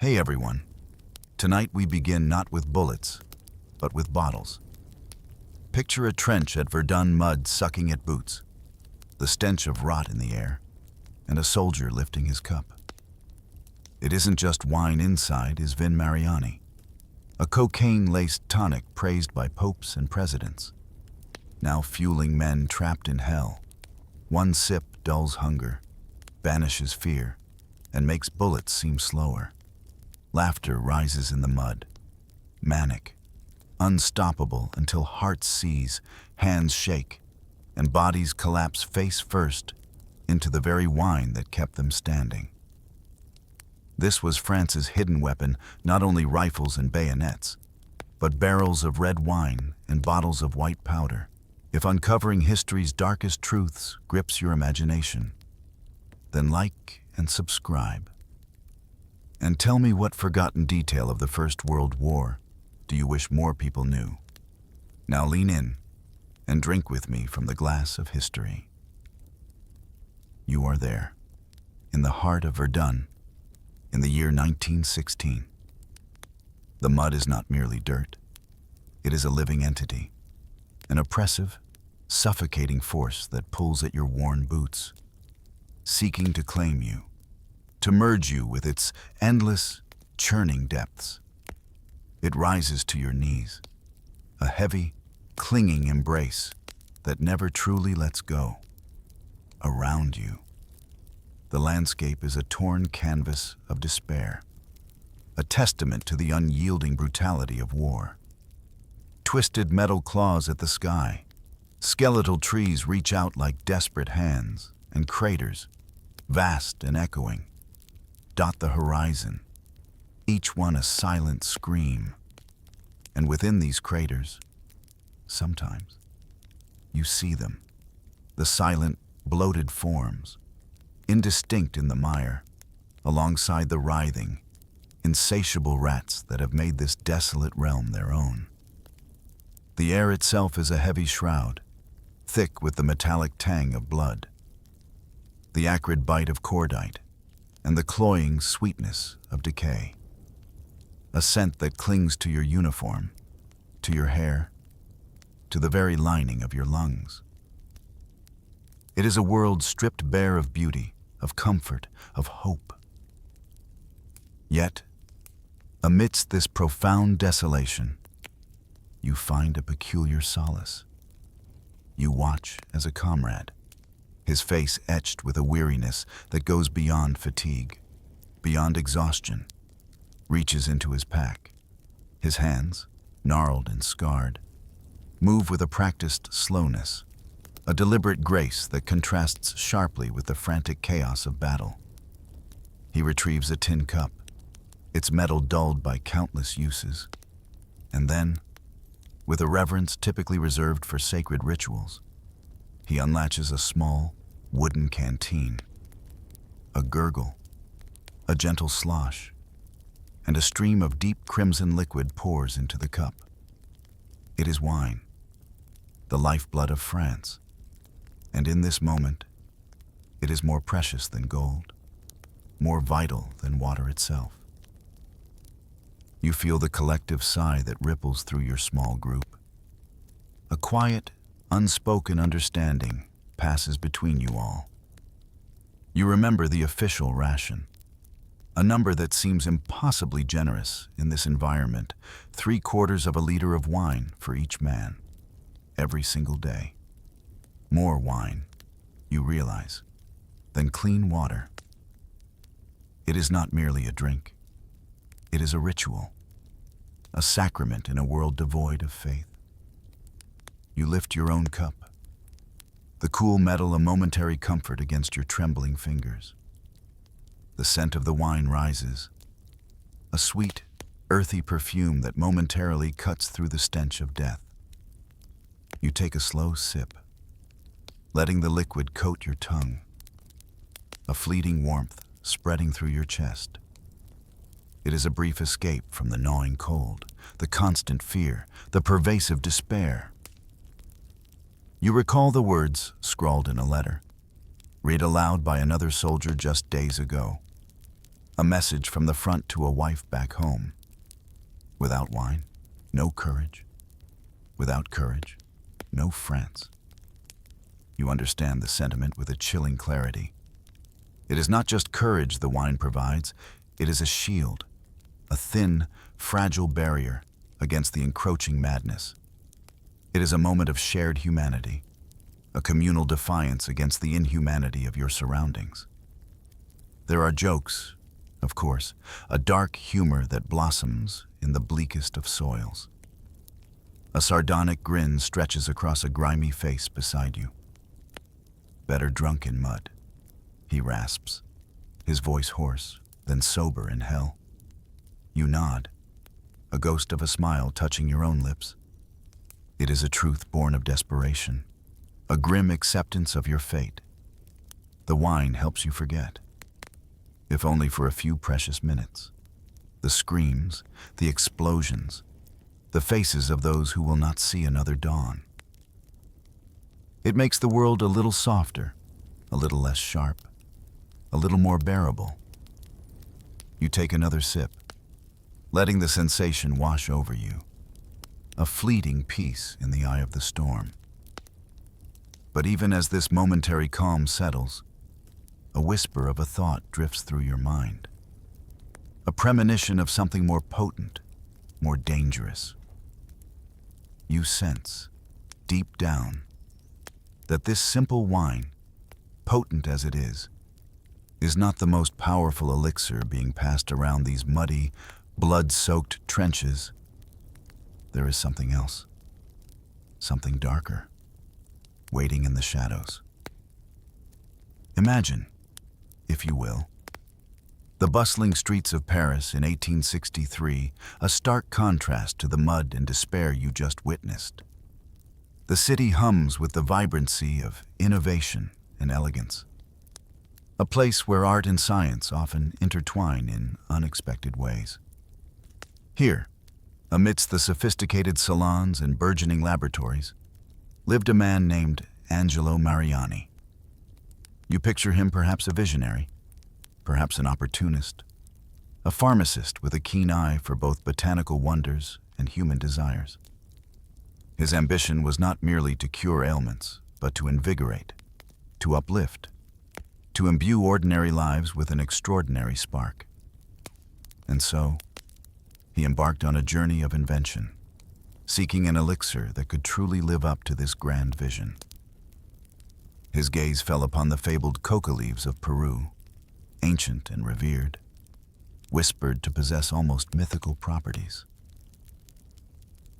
Hey everyone. Tonight we begin not with bullets, but with bottles. Picture a trench at Verdun mud sucking at boots, the stench of rot in the air, and a soldier lifting his cup. It isn't just wine inside is Vin Mariani, a cocaine-laced tonic praised by popes and presidents, now fueling men trapped in hell. One sip dulls hunger, banishes fear, and makes bullets seem slower. Laughter rises in the mud, manic, unstoppable until hearts seize, hands shake, and bodies collapse face first into the very wine that kept them standing. This was France's hidden weapon, not only rifles and bayonets, but barrels of red wine and bottles of white powder. If uncovering history's darkest truths grips your imagination, then like and subscribe. And tell me, what forgotten detail of the First World War do you wish more people knew? Now lean in and drink with me from the glass of history. You are there, in the heart of Verdun, in the year 1916. The mud is not merely dirt. It is a living entity, an oppressive, suffocating force that pulls at your worn boots, seeking to claim you, to merge you with its endless, churning depths. It rises to your knees, a heavy, clinging embrace that never truly lets go. Around you, the landscape is a torn canvas of despair, a testament to the unyielding brutality of war. Twisted metal claws at the sky, skeletal trees reach out like desperate hands, and craters, vast and echoing, dot the horizon, each one a silent scream. And within these craters, sometimes, you see them, the silent, bloated forms, indistinct in the mire, alongside the writhing, insatiable rats that have made this desolate realm their own. The air itself is a heavy shroud, thick with the metallic tang of blood, the acrid bite of cordite, and the cloying sweetness of decay. A scent that clings to your uniform, to your hair, to the very lining of your lungs. It is a world stripped bare of beauty, of comfort, of hope. Yet, amidst this profound desolation, you find a peculiar solace. You watch as a comrade, his face etched with a weariness that goes beyond fatigue, beyond exhaustion, reaches into his pack. His hands, gnarled and scarred, move with a practiced slowness, a deliberate grace that contrasts sharply with the frantic chaos of battle. He retrieves a tin cup, its metal dulled by countless uses, and then, with a reverence typically reserved for sacred rituals, he unlatches a small, wooden canteen. A gurgle, a gentle slosh, and a stream of deep crimson liquid pours into the cup. It is wine, the lifeblood of France, and in this moment, it is more precious than gold, more vital than water itself. You feel the collective sigh that ripples through your small group. A quiet, unspoken understanding passes between you all. You remember the official ration, a number that seems impossibly generous in this environment, 3/4 of a liter of wine for each man, every single day. More wine, you realize, than clean water. It is not merely a drink. It is a ritual, a sacrament in a world devoid of faith. You lift your own cup, the cool metal a momentary comfort against your trembling fingers. The scent of the wine rises, a sweet, earthy perfume that momentarily cuts through the stench of death. You take a slow sip, letting the liquid coat your tongue, a fleeting warmth spreading through your chest. It is a brief escape from the gnawing cold, the constant fear, the pervasive despair. You recall the words scrawled in a letter, read aloud by another soldier just days ago. A message from the front to a wife back home. Without wine, no courage. Without courage, no France. You understand the sentiment with a chilling clarity. It is not just courage the wine provides, it is a shield, a thin, fragile barrier against the encroaching madness. It is a moment of shared humanity, a communal defiance against the inhumanity of your surroundings. There are jokes, of course, a dark humor that blossoms in the bleakest of soils. A sardonic grin stretches across a grimy face beside you. Better drunk in mud, he rasps, his voice hoarse, than sober in hell. You nod, a ghost of a smile touching your own lips. It is a truth born of desperation, a grim acceptance of your fate. The wine helps you forget, if only for a few precious minutes. The screams, the explosions, the faces of those who will not see another dawn. It makes the world a little softer, a little less sharp, a little more bearable. You take another sip, letting the sensation wash over you, a fleeting peace in the eye of the storm. But even as this momentary calm settles, a whisper of a thought drifts through your mind, a premonition of something more potent, more dangerous. You sense, deep down, that this simple wine, potent as it is not the most powerful elixir being passed around these muddy, blood-soaked trenches. There is something else, something darker, waiting in the shadows. Imagine, if you will, the bustling streets of Paris in 1863, a stark contrast to the mud and despair you just witnessed. The city hums with the vibrancy of innovation and elegance. A place where art and science often intertwine in unexpected ways. Here, amidst the sophisticated salons and burgeoning laboratories, lived a man named Angelo Mariani. You picture him perhaps a visionary, perhaps an opportunist, a pharmacist with a keen eye for both botanical wonders and human desires. His ambition was not merely to cure ailments, but to invigorate, to uplift, to imbue ordinary lives with an extraordinary spark. And so, he embarked on a journey of invention, seeking an elixir that could truly live up to this grand vision. His gaze fell upon the fabled coca leaves of Peru, ancient and revered, whispered to possess almost mythical properties.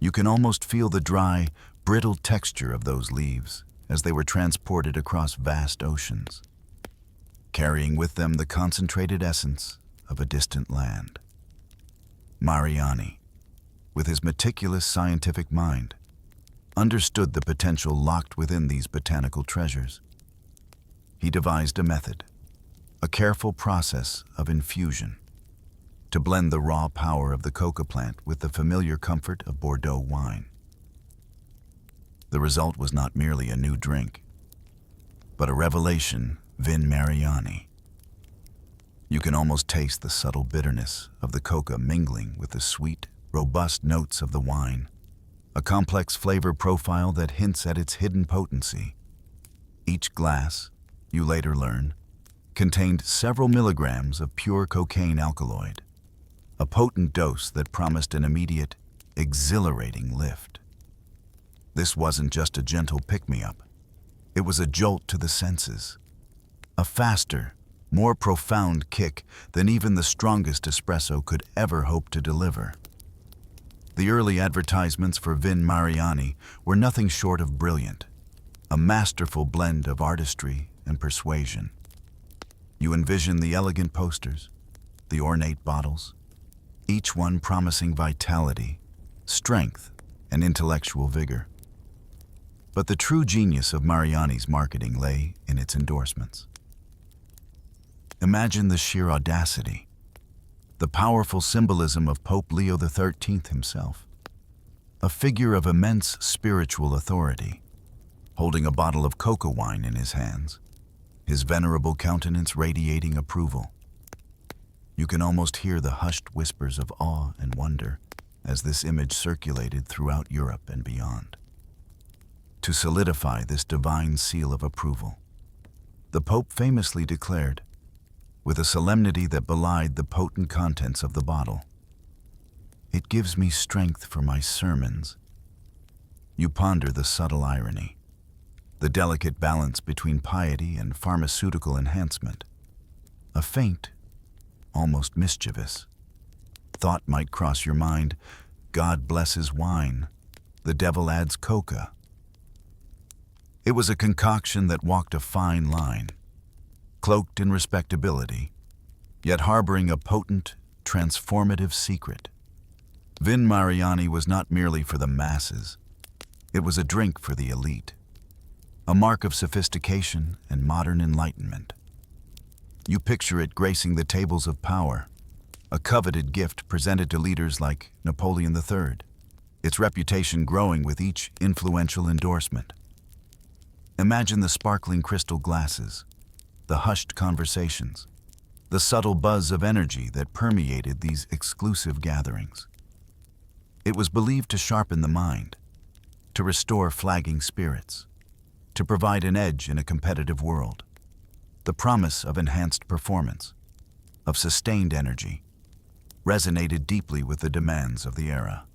You can almost feel the dry, brittle texture of those leaves as they were transported across vast oceans, carrying with them the concentrated essence of a distant land. Mariani, with his meticulous scientific mind, understood the potential locked within these botanical treasures. He devised a method, a careful process of infusion, to blend the raw power of the coca plant with the familiar comfort of Bordeaux wine. The result was not merely a new drink, but a revelation Vin Mariani. You can almost taste the subtle bitterness of the coca mingling with the sweet, robust notes of the wine, a complex flavor profile that hints at its hidden potency. Each glass, you later learn, contained several milligrams of pure cocaine alkaloid, a potent dose that promised an immediate, exhilarating lift. This wasn't just a gentle pick-me-up. It was a jolt to the senses, a faster, more profound kick than even the strongest espresso could ever hope to deliver. The early advertisements for Vin Mariani were nothing short of brilliant, a masterful blend of artistry and persuasion. You envision the elegant posters, the ornate bottles, each one promising vitality, strength, and intellectual vigor. But the true genius of Mariani's marketing lay in its endorsements. Imagine the sheer audacity, the powerful symbolism of Pope Leo XIII himself, a figure of immense spiritual authority, holding a bottle of coca wine in his hands, his venerable countenance radiating approval. You can almost hear the hushed whispers of awe and wonder as this image circulated throughout Europe and beyond. To solidify this divine seal of approval, the Pope famously declared, with a solemnity that belied the potent contents of the bottle, "It gives me strength for my sermons." You ponder the subtle irony, the delicate balance between piety and pharmaceutical enhancement. A faint, almost mischievous, thought might cross your mind: God blesses wine, the devil adds coca. It was a concoction that walked a fine line, cloaked in respectability, yet harboring a potent, transformative secret. Vin Mariani was not merely for the masses. It was a drink for the elite, a mark of sophistication and modern enlightenment. You picture it gracing the tables of power, a coveted gift presented to leaders like Napoleon III, its reputation growing with each influential endorsement. Imagine the sparkling crystal glasses, the hushed conversations, the subtle buzz of energy that permeated these exclusive gatherings. It was believed to sharpen the mind, to restore flagging spirits, to provide an edge in a competitive world. The promise of enhanced performance, of sustained energy, resonated deeply with the demands of the era.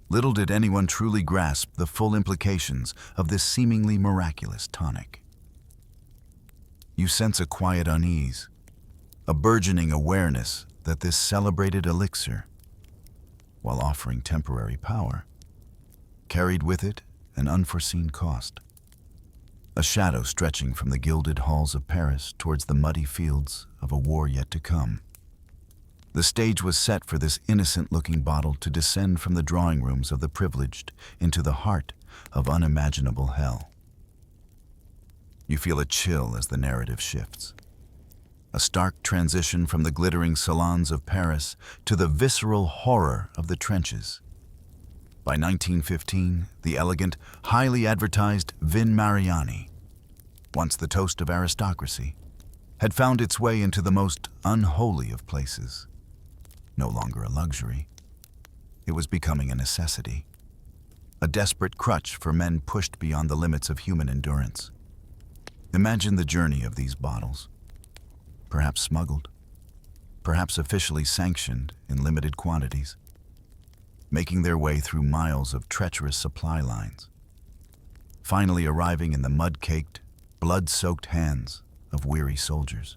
Little did anyone truly grasp the full implications of this seemingly miraculous tonic. You sense a quiet unease, a burgeoning awareness that this celebrated elixir, while offering temporary power, carried with it an unforeseen cost. A shadow stretching from the gilded halls of Paris towards the muddy fields of a war yet to come. The stage was set for this innocent-looking bottle to descend from the drawing rooms of the privileged into the heart of unimaginable hell. You feel a chill as the narrative shifts. A stark transition from the glittering salons of Paris to the visceral horror of the trenches. By 1915, the elegant, highly advertised Vin Mariani, once the toast of aristocracy, had found its way into the most unholy of places. No longer a luxury, it was becoming a necessity, a desperate crutch for men pushed beyond the limits of human endurance. Imagine the journey of these bottles, perhaps smuggled, perhaps officially sanctioned in limited quantities, making their way through miles of treacherous supply lines, finally arriving in the mud-caked, blood-soaked hands of weary soldiers.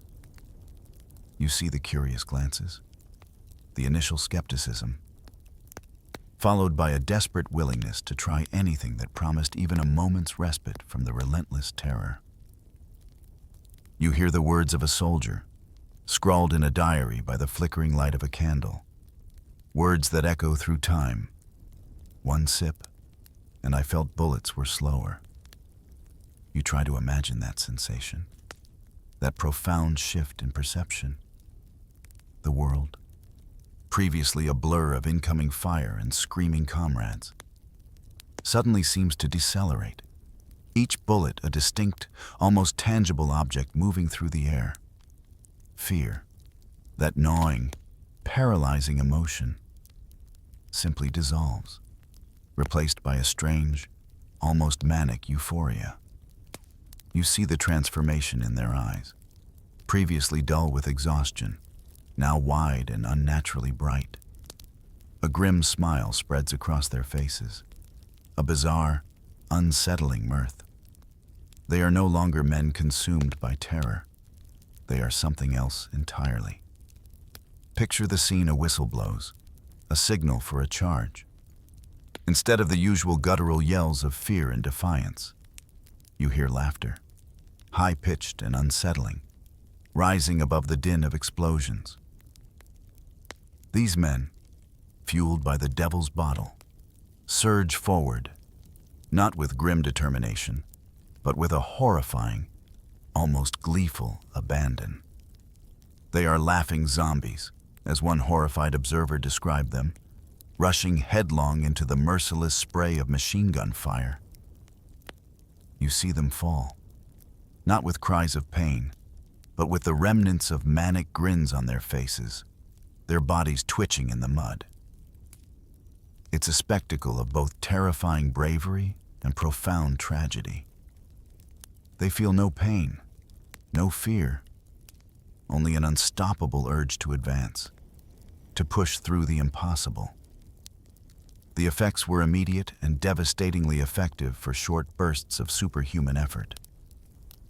You see the curious glances, the initial skepticism, followed by a desperate willingness to try anything that promised even a moment's respite from the relentless terror. You hear the words of a soldier, scrawled in a diary by the flickering light of a candle, words that echo through time. One sip, and I felt bullets were slower. You try to imagine that sensation, that profound shift in perception. The world, previously a blur of incoming fire and screaming comrades, suddenly seems to decelerate, each bullet a distinct, almost tangible object moving through the air. Fear, that gnawing, paralyzing emotion, simply dissolves, replaced by a strange, almost manic euphoria. You see the transformation in their eyes, previously dull with exhaustion, now wide and unnaturally bright. A grim smile spreads across their faces, a bizarre, unsettling mirth. They are no longer men consumed by terror. They are something else entirely. Picture the scene: a whistle blows, a signal for a charge. Instead of the usual guttural yells of fear and defiance, you hear laughter, high-pitched and unsettling, rising above the din of explosions. These men, fueled by the devil's bottle, surge forward, not with grim determination, but with a horrifying, almost gleeful abandon. They are laughing zombies, as one horrified observer described them, rushing headlong into the merciless spray of machine gun fire. You see them fall, not with cries of pain, but with the remnants of manic grins on their faces, their bodies twitching in the mud. It's a spectacle of both terrifying bravery and profound tragedy. They feel no pain, no fear, only an unstoppable urge to advance, to push through the impossible. The effects were immediate and devastatingly effective for short bursts of superhuman effort.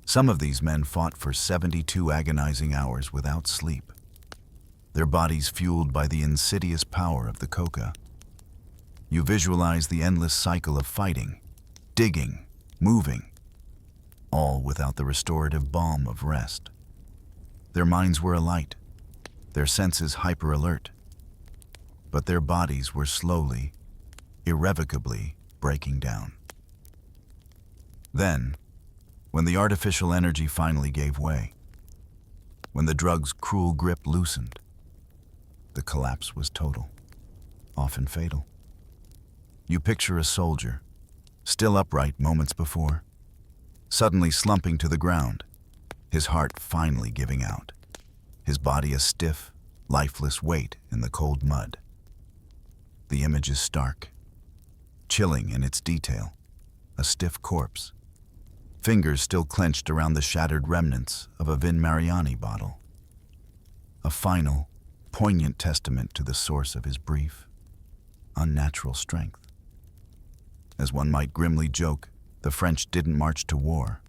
Some of these men fought for 72 agonizing hours without sleep, their bodies fueled by the insidious power of the coca. You visualize the endless cycle of fighting, digging, moving, all without the restorative balm of rest. Their minds were alight, their senses hyper-alert, but their bodies were slowly, irrevocably breaking down. Then, when the artificial energy finally gave way, when the drug's cruel grip loosened, the collapse was total, often fatal. You picture a soldier, still upright moments before, suddenly slumping to the ground, his heart finally giving out, his body a stiff, lifeless weight in the cold mud. The image is stark, chilling in its detail, a stiff corpse, fingers still clenched around the shattered remnants of a Vin Mariani bottle. A final, poignant testament to the source of his brief, unnatural strength. As one might grimly joke, the French didn't march to war,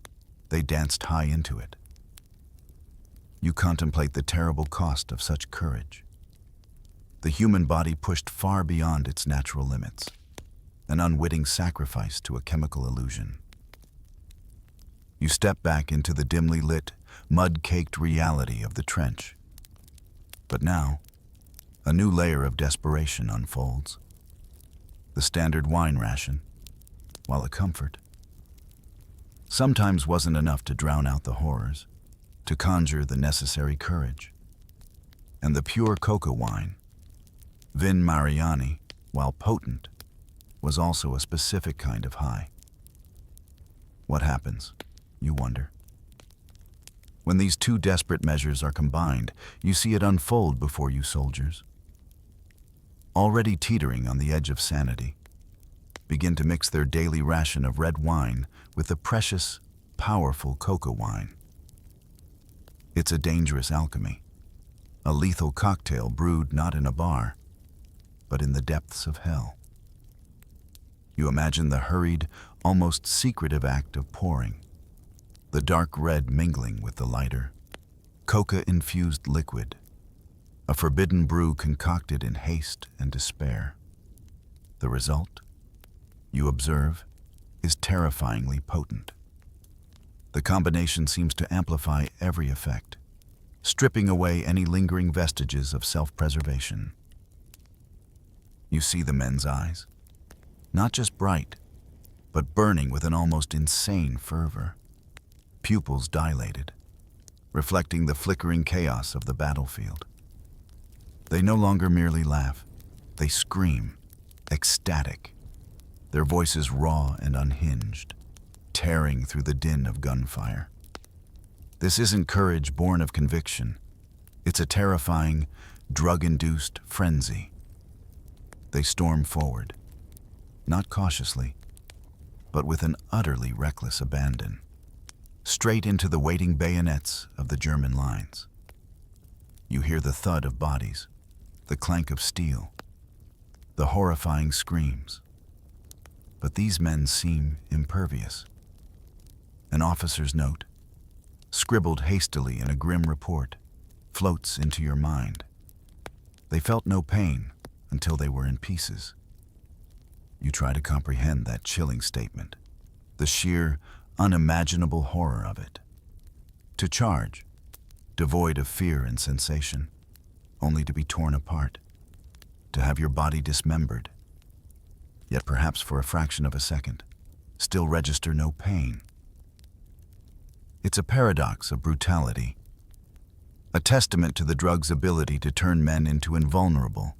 they danced high into it. You contemplate the terrible cost of such courage. The human body pushed far beyond its natural limits, an unwitting sacrifice to a chemical illusion. You step back into the dimly lit, mud-caked reality of the trench. But now, a new layer of desperation unfolds. The standard wine ration, while a comfort, sometimes wasn't enough to drown out the horrors, to conjure the necessary courage. And the pure coca wine, Vin Mariani, while potent, was also a specific kind of high. What happens, you wonder? When these two desperate measures are combined, you see it unfold before you soldiers. Already teetering on the edge of sanity, begin to mix their daily ration of red wine with the precious, powerful coca wine. It's a dangerous alchemy, a lethal cocktail brewed not in a bar, but in the depths of hell. You imagine the hurried, almost secretive act of pouring, the dark red mingling with the lighter, coca-infused liquid, a forbidden brew concocted in haste and despair. The result, you observe, is terrifyingly potent. The combination seems to amplify every effect, stripping away any lingering vestiges of self-preservation. You see the men's eyes, not just bright, but burning with an almost insane fervor, pupils dilated, reflecting the flickering chaos of the battlefield. They no longer merely laugh, they scream, ecstatic, their voices raw and unhinged, tearing through the din of gunfire. This isn't courage born of conviction. It's a terrifying, drug-induced frenzy. They storm forward, not cautiously, but with an utterly reckless abandon, straight into the waiting bayonets of the German lines. You hear the thud of bodies, the clank of steel, the horrifying screams. But these men seem impervious. An officer's note, scribbled hastily in a grim report, floats into your mind. They felt no pain until they were in pieces. You try to comprehend that chilling statement, the sheer, unimaginable horror of it. To charge, devoid of fear and sensation, only to be torn apart, to have your body dismembered, yet perhaps for a fraction of a second, still register no pain. It's a paradox of brutality, a testament to the drug's ability to turn men into invulnerable,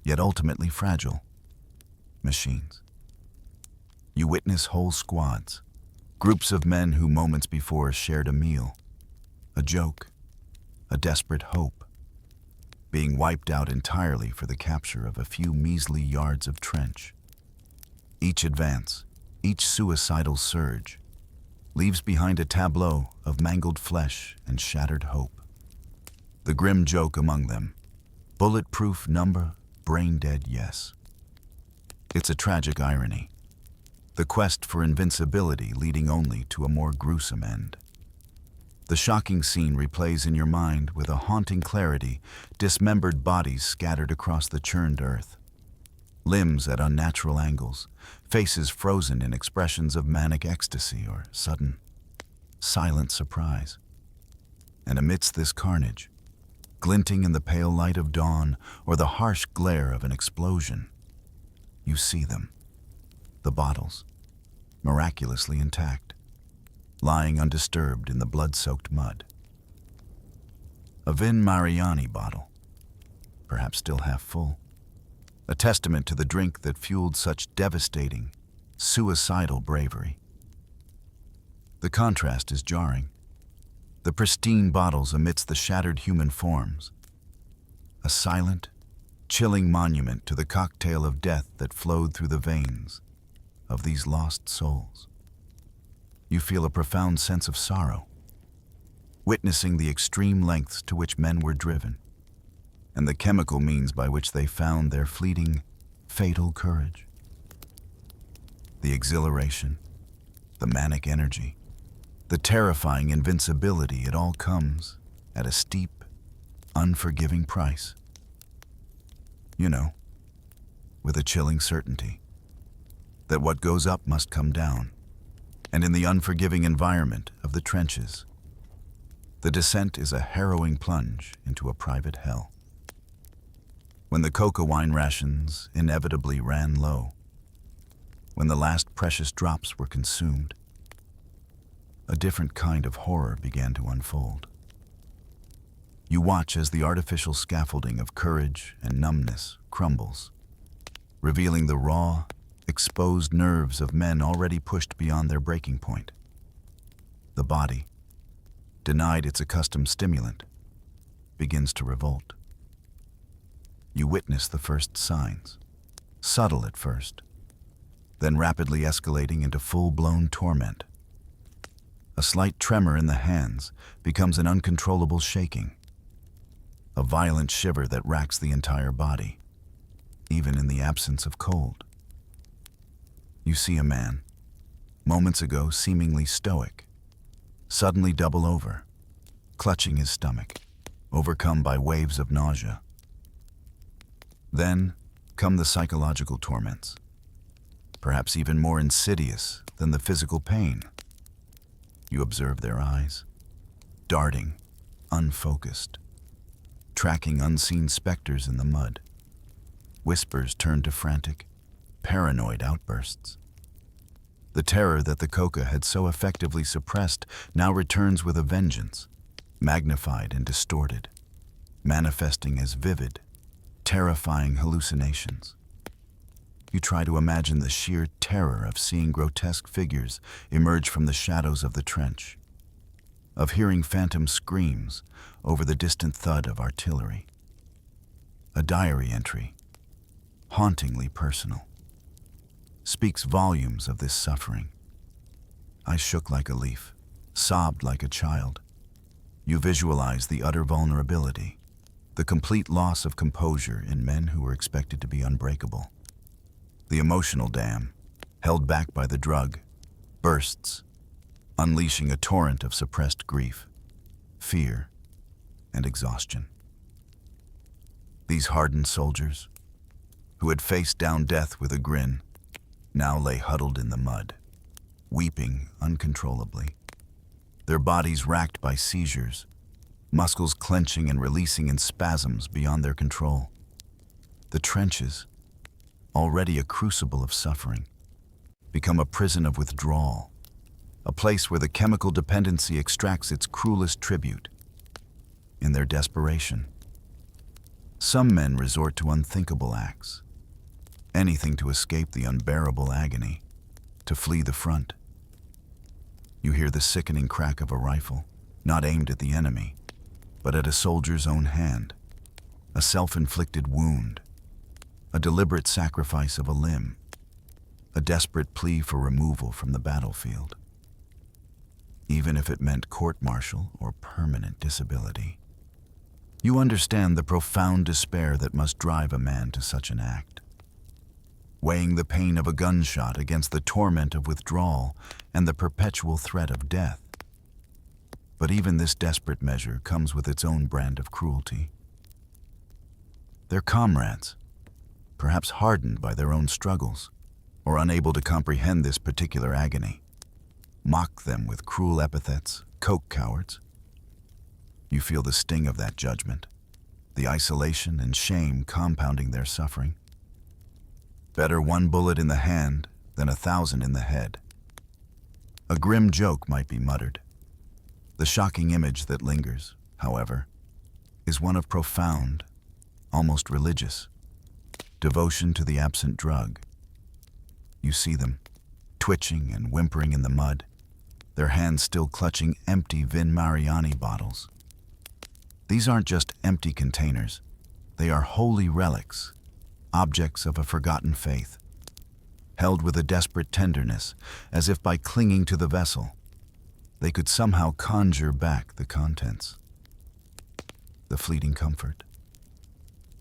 yet ultimately fragile, machines. You witness whole squads, groups of men who moments before shared a meal, A joke, a desperate hope, being wiped out entirely for the capture of a few measly yards of trench. Each advance, each suicidal surge, leaves behind a tableau of mangled flesh and shattered hope. The grim joke among them, bulletproof number, brain dead yes. It's a tragic irony, the quest for invincibility leading only to a more gruesome end. The shocking scene replays in your mind with a haunting clarity, dismembered bodies scattered across the churned earth. Limbs at unnatural angles, faces frozen in expressions of manic ecstasy or sudden, silent surprise. And amidst this carnage, glinting in the pale light of dawn or the harsh glare of an explosion, you see them, the bottles, miraculously intact, lying undisturbed in the blood-soaked mud. A Vin Mariani bottle, perhaps still half full, a testament to the drink that fueled such devastating, suicidal bravery. The contrast is jarring. The pristine bottles amidst the shattered human forms, a silent, chilling monument to the cocktail of death that flowed through the veins of these lost souls. You feel a profound sense of sorrow, witnessing the extreme lengths to which men were driven, and the chemical means by which they found their fleeting, fatal courage. The exhilaration, the manic energy, the terrifying invincibility, it all comes at a steep, unforgiving price. You know, with a chilling certainty that what goes up must come down, and in the unforgiving environment of the trenches, the descent is a harrowing plunge into a private hell. When the coca wine rations inevitably ran low, when the last precious drops were consumed, a different kind of horror began to unfold. You watch as the artificial scaffolding of courage and numbness crumbles, revealing the raw, exposed nerves of men already pushed beyond their breaking point. The body, denied its accustomed stimulant, begins to revolt. You witness the first signs, subtle at first, then rapidly escalating into full-blown torment. A slight tremor in the hands becomes an uncontrollable shaking, a violent shiver that racks the entire body, even in the absence of cold. You see a man, moments ago seemingly stoic, suddenly double over, clutching his stomach, overcome by waves of nausea. Then come the psychological torments, perhaps even more insidious than the physical pain. You observe their eyes, darting, unfocused, tracking unseen specters in the mud. Whispers turn to frantic, paranoid outbursts. The terror that the coca had so effectively suppressed now returns with a vengeance, magnified and distorted, manifesting as vivid, terrifying hallucinations. You try to imagine the sheer terror of seeing grotesque figures emerge from the shadows of the trench, of hearing phantom screams over the distant thud of artillery. A diary entry, hauntingly personal, speaks volumes of this suffering. I shook like a leaf, sobbed like a child. You visualize the utter vulnerability, the complete loss of composure in men who were expected to be unbreakable. The emotional dam, held back by the drug, bursts, unleashing a torrent of suppressed grief, fear, and exhaustion. These hardened soldiers, who had faced down death with a grin, now lay huddled in the mud, weeping uncontrollably, their bodies racked by seizures, muscles clenching and releasing in spasms beyond their control. The trenches, already a crucible of suffering, become a prison of withdrawal, a place where the chemical dependency extracts its cruelest tribute. In their desperation, some men resort to unthinkable acts, anything to escape the unbearable agony, to flee the front. You hear the sickening crack of a rifle, not aimed at the enemy, but at a soldier's own hand, a self-inflicted wound, a deliberate sacrifice of a limb, a desperate plea for removal from the battlefield, even if it meant court-martial or permanent disability. You understand the profound despair that must drive a man to such an act. Weighing the pain of a gunshot against the torment of withdrawal and the perpetual threat of death. But even this desperate measure comes with its own brand of cruelty. Their comrades, perhaps hardened by their own struggles, or unable to comprehend this particular agony, mock them with cruel epithets, coke cowards. You feel the sting of that judgment, the isolation and shame compounding their suffering. Better one bullet in the hand than 1,000 in the head. A grim joke might be muttered. The shocking image that lingers, however, is one of profound, almost religious, devotion to the absent drug. You see them, twitching and whimpering in the mud, their hands still clutching empty Vin Mariani bottles. These aren't just empty containers. They are holy relics, objects of a forgotten faith, held with a desperate tenderness, as if by clinging to the vessel, they could somehow conjure back the contents. The fleeting comfort,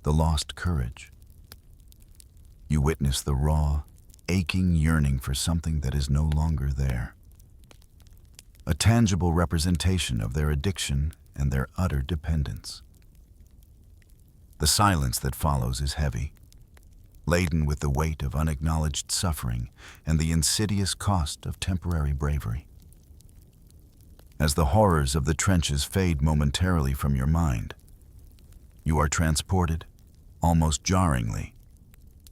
the lost courage. You witness the raw, aching yearning for something that is no longer there. A tangible representation of their addiction and their utter dependence. The silence that follows is heavy, laden with the weight of unacknowledged suffering and the insidious cost of temporary bravery. As the horrors of the trenches fade momentarily from your mind, you are transported, almost jarringly,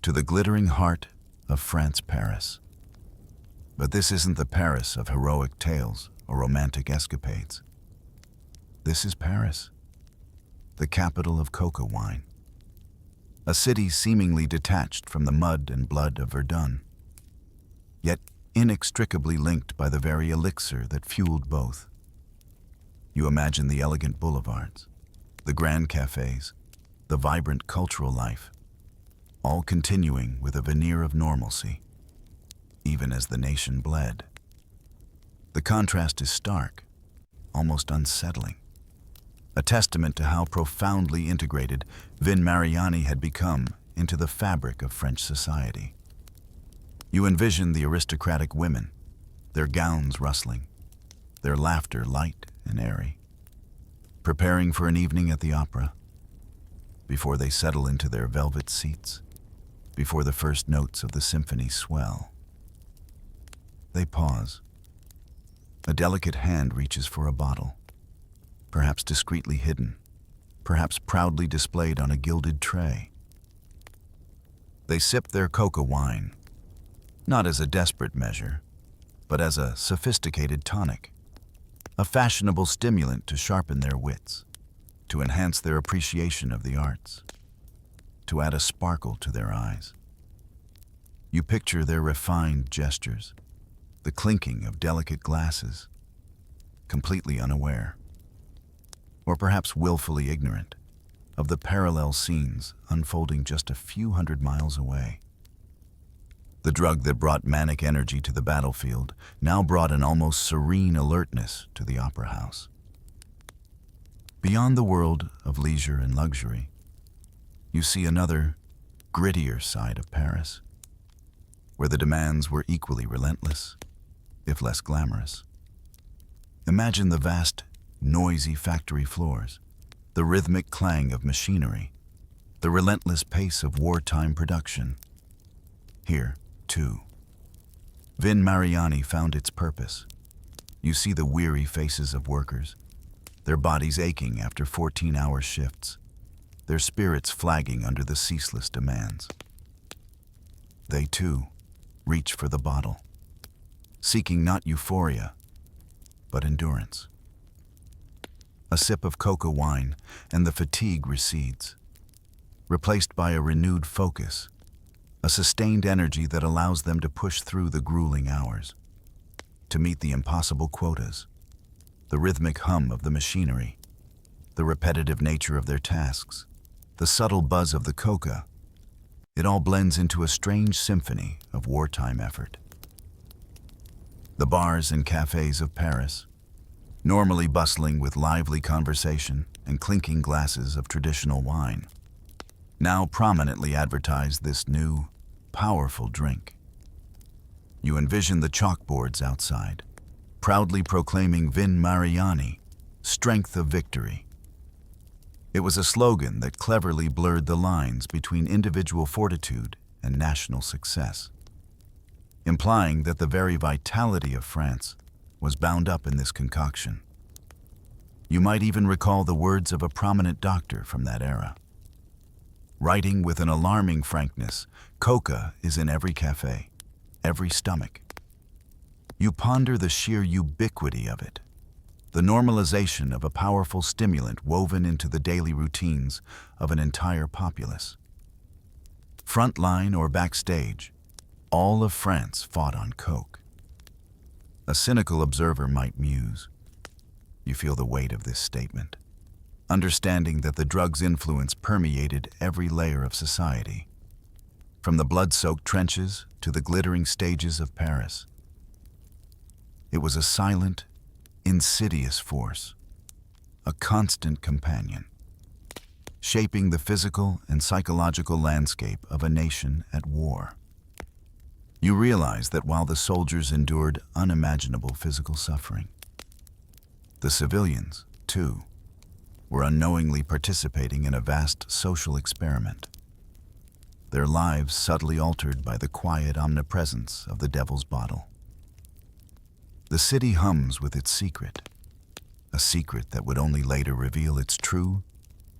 to the glittering heart of France Paris. But this isn't the Paris of heroic tales or romantic escapades. This is Paris, the capital of coca wine, a city seemingly detached from the mud and blood of Verdun, yet inextricably linked by the very elixir that fueled both. You imagine the elegant boulevards, the grand cafes, the vibrant cultural life, all continuing with a veneer of normalcy, even as the nation bled. The contrast is stark, almost unsettling, a testament to how profoundly integrated Vin Mariani had become into the fabric of French society. You envision the aristocratic women, their gowns rustling, their laughter light and airy, preparing for an evening at the opera, before they settle into their velvet seats, before the first notes of the symphony swell. They pause. A delicate hand reaches for a bottle, perhaps discreetly hidden, perhaps proudly displayed on a gilded tray. They sip their coca wine, not as a desperate measure, but as a sophisticated tonic, a fashionable stimulant to sharpen their wits, to enhance their appreciation of the arts, to add a sparkle to their eyes. You picture their refined gestures, the clinking of delicate glasses, completely unaware, or perhaps willfully ignorant, of the parallel scenes unfolding just a few hundred miles away. The drug that brought manic energy to the battlefield now brought an almost serene alertness to the opera house. Beyond the world of leisure and luxury, you see another, grittier side of Paris, where the demands were equally relentless, if less glamorous. Imagine the vast, noisy factory floors, the rhythmic clang of machinery, the relentless pace of wartime production. Here, too, Vin Mariani found its purpose. You see the weary faces of workers, their bodies aching after 14-hour shifts, their spirits flagging under the ceaseless demands. They, too, reach for the bottle, seeking not euphoria, but endurance. A sip of coca wine, and the fatigue recedes, replaced by a renewed focus, a sustained energy that allows them to push through the grueling hours, to meet the impossible quotas, the rhythmic hum of the machinery, the repetitive nature of their tasks, the subtle buzz of the coca, it all blends into a strange symphony of wartime effort. The bars and cafes of Paris, normally bustling with lively conversation and clinking glasses of traditional wine, now prominently advertise this new, powerful drink. You envision the chalkboards outside, proudly proclaiming Vin Mariani, strength of victory. It was a slogan that cleverly blurred the lines between individual fortitude and national success, implying that the very vitality of France was bound up in this concoction. You might even recall the words of a prominent doctor from that era. Writing with an alarming frankness, coca is in every cafe, every stomach. You ponder the sheer ubiquity of it, the normalization of a powerful stimulant woven into the daily routines of an entire populace. Frontline or backstage, all of France fought on coke. A cynical observer might muse. You feel the weight of this statement, understanding that the drug's influence permeated every layer of society, from the blood-soaked trenches to the glittering stages of Paris. It was a silent, insidious force, a constant companion, shaping the physical and psychological landscape of a nation at war. You realize that while the soldiers endured unimaginable physical suffering, the civilians, too, were unknowingly participating in a vast social experiment, their lives subtly altered by the quiet omnipresence of the devil's bottle. The city hums with its secret, a secret that would only later reveal its true,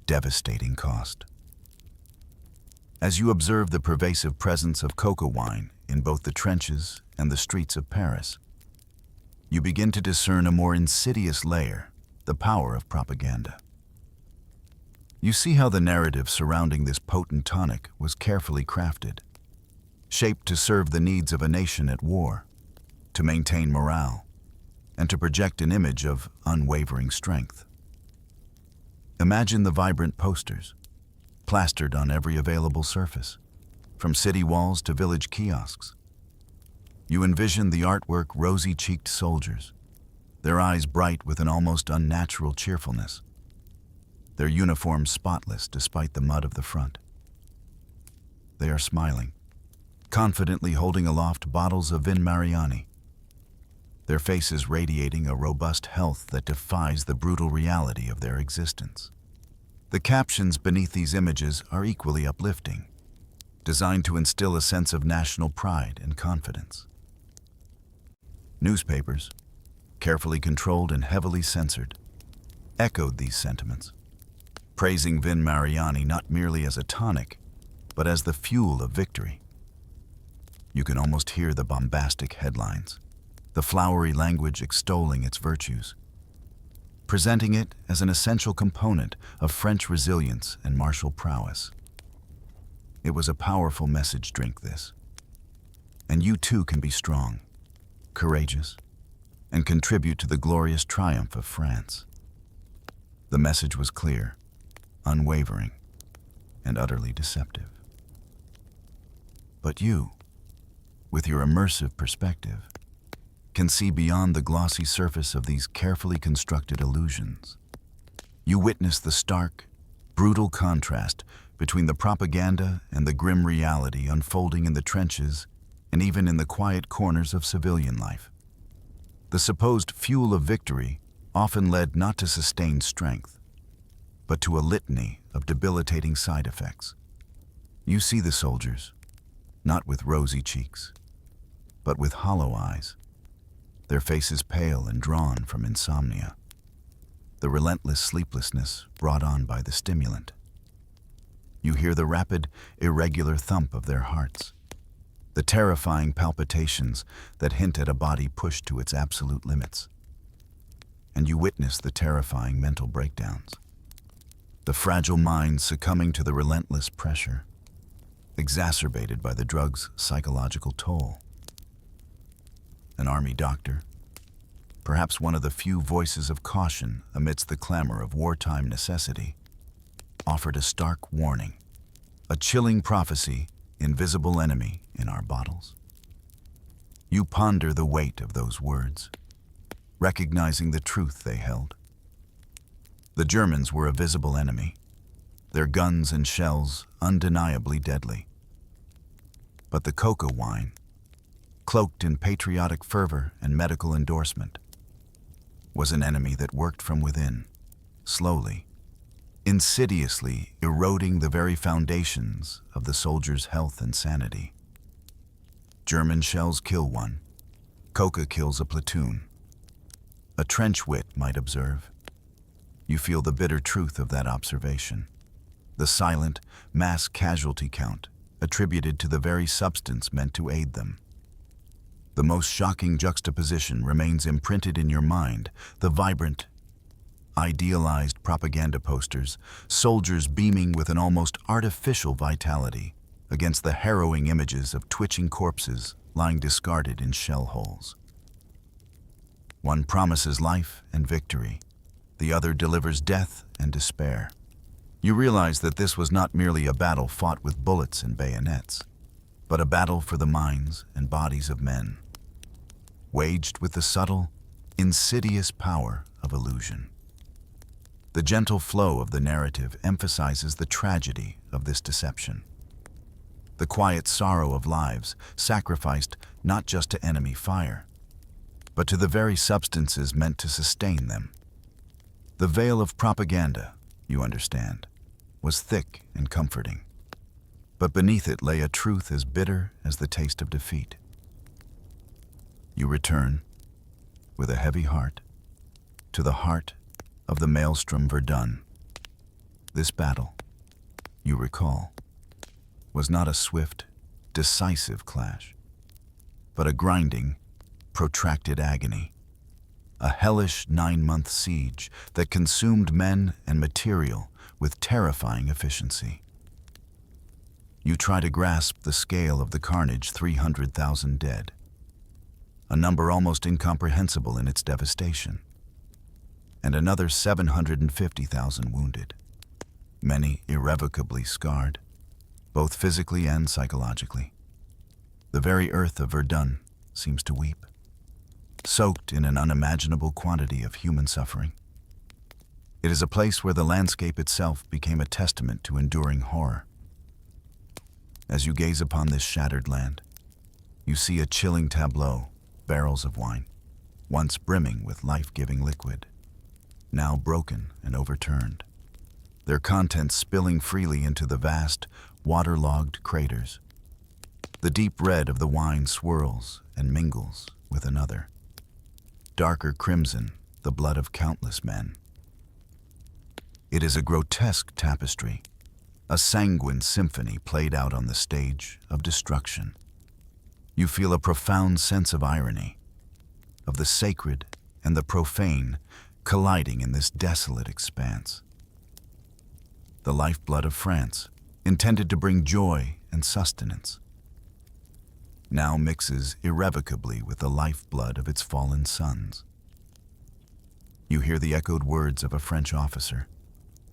devastating cost. As you observe the pervasive presence of coca wine in both the trenches and the streets of Paris, you begin to discern a more insidious layer, the power of propaganda. You see how the narrative surrounding this potent tonic was carefully crafted, shaped to serve the needs of a nation at war, to maintain morale, and to project an image of unwavering strength. Imagine the vibrant posters, plastered on every available surface, from city walls to village kiosks. You envision the artwork rosy-cheeked soldiers, their eyes bright with an almost unnatural cheerfulness, their uniforms spotless despite the mud of the front. They are smiling, confidently holding aloft bottles of Vin Mariani, their faces radiating a robust health that defies the brutal reality of their existence. The captions beneath these images are equally uplifting, designed to instill a sense of national pride and confidence. Newspapers, carefully controlled and heavily censored, echoed these sentiments, praising Vin Mariani not merely as a tonic, but as the fuel of victory. You can almost hear the bombastic headlines, the flowery language extolling its virtues, presenting it as an essential component of French resilience and martial prowess. It was a powerful message drink, this. And you too can be strong, courageous, and contribute to the glorious triumph of France. The message was clear, unwavering, and utterly deceptive. But you, with your immersive perspective, can see beyond the glossy surface of these carefully constructed illusions. You witness the stark, brutal contrast between the propaganda and the grim reality unfolding in the trenches and even in the quiet corners of civilian life. The supposed fuel of victory often led not to sustained strength, but to a litany of debilitating side effects. You see the soldiers, not with rosy cheeks, but with hollow eyes, their faces pale and drawn from insomnia, the relentless sleeplessness brought on by the stimulant. You hear the rapid, irregular thump of their hearts, the terrifying palpitations that hint at a body pushed to its absolute limits. And you witness the terrifying mental breakdowns, the fragile mind succumbing to the relentless pressure, exacerbated by the drug's psychological toll. An army doctor, perhaps one of the few voices of caution amidst the clamor of wartime necessity, offered a stark warning, a chilling prophecy, invisible enemy in our bottles. You ponder the weight of those words, recognizing the truth they held. The Germans were a visible enemy, their guns and shells undeniably deadly. But the coca wine, cloaked in patriotic fervor and medical endorsement, was an enemy that worked from within, slowly, insidiously eroding the very foundations of the soldier's health and sanity. German shells kill one, coca kills a platoon. A trench wit might observe. You feel the bitter truth of that observation, the silent, mass casualty count attributed to the very substance meant to aid them. The most shocking juxtaposition remains imprinted in your mind, the vibrant, idealized propaganda posters, soldiers beaming with an almost artificial vitality against the harrowing images of twitching corpses lying discarded in shell holes. One promises life and victory, the other delivers death and despair. You realize that this was not merely a battle fought with bullets and bayonets, but a battle for the minds and bodies of men, waged with the subtle, insidious power of illusion. The gentle flow of the narrative emphasizes the tragedy of this deception, the quiet sorrow of lives sacrificed not just to enemy fire, but to the very substances meant to sustain them. The veil of propaganda, you understand, was thick and comforting, but beneath it lay a truth as bitter as the taste of defeat. You return, with a heavy heart, to the heart of the maelstrom Verdun. This battle, you recall, was not a swift, decisive clash, but a grinding, protracted agony, a hellish 9-month siege that consumed men and material with terrifying efficiency. You try to grasp the scale of the carnage: 300,000 dead, a number almost incomprehensible in its devastation, and another 750,000 wounded, many irrevocably scarred, both physically and psychologically. The very earth of Verdun seems to weep, soaked in an unimaginable quantity of human suffering. It is a place where the landscape itself became a testament to enduring horror. As you gaze upon this shattered land, you see a chilling tableau: barrels of wine, once brimming with life-giving liquid, now broken and overturned, their contents spilling freely into the vast, waterlogged craters. The deep red of the wine swirls and mingles with another, darker crimson, the blood of countless men. It is a grotesque tapestry, a sanguine symphony played out on the stage of destruction. You feel a profound sense of irony, of the sacred and the profane colliding in this desolate expanse. The lifeblood of France, intended to bring joy and sustenance, now mixes irrevocably with the lifeblood of its fallen sons. You hear the echoed words of a French officer,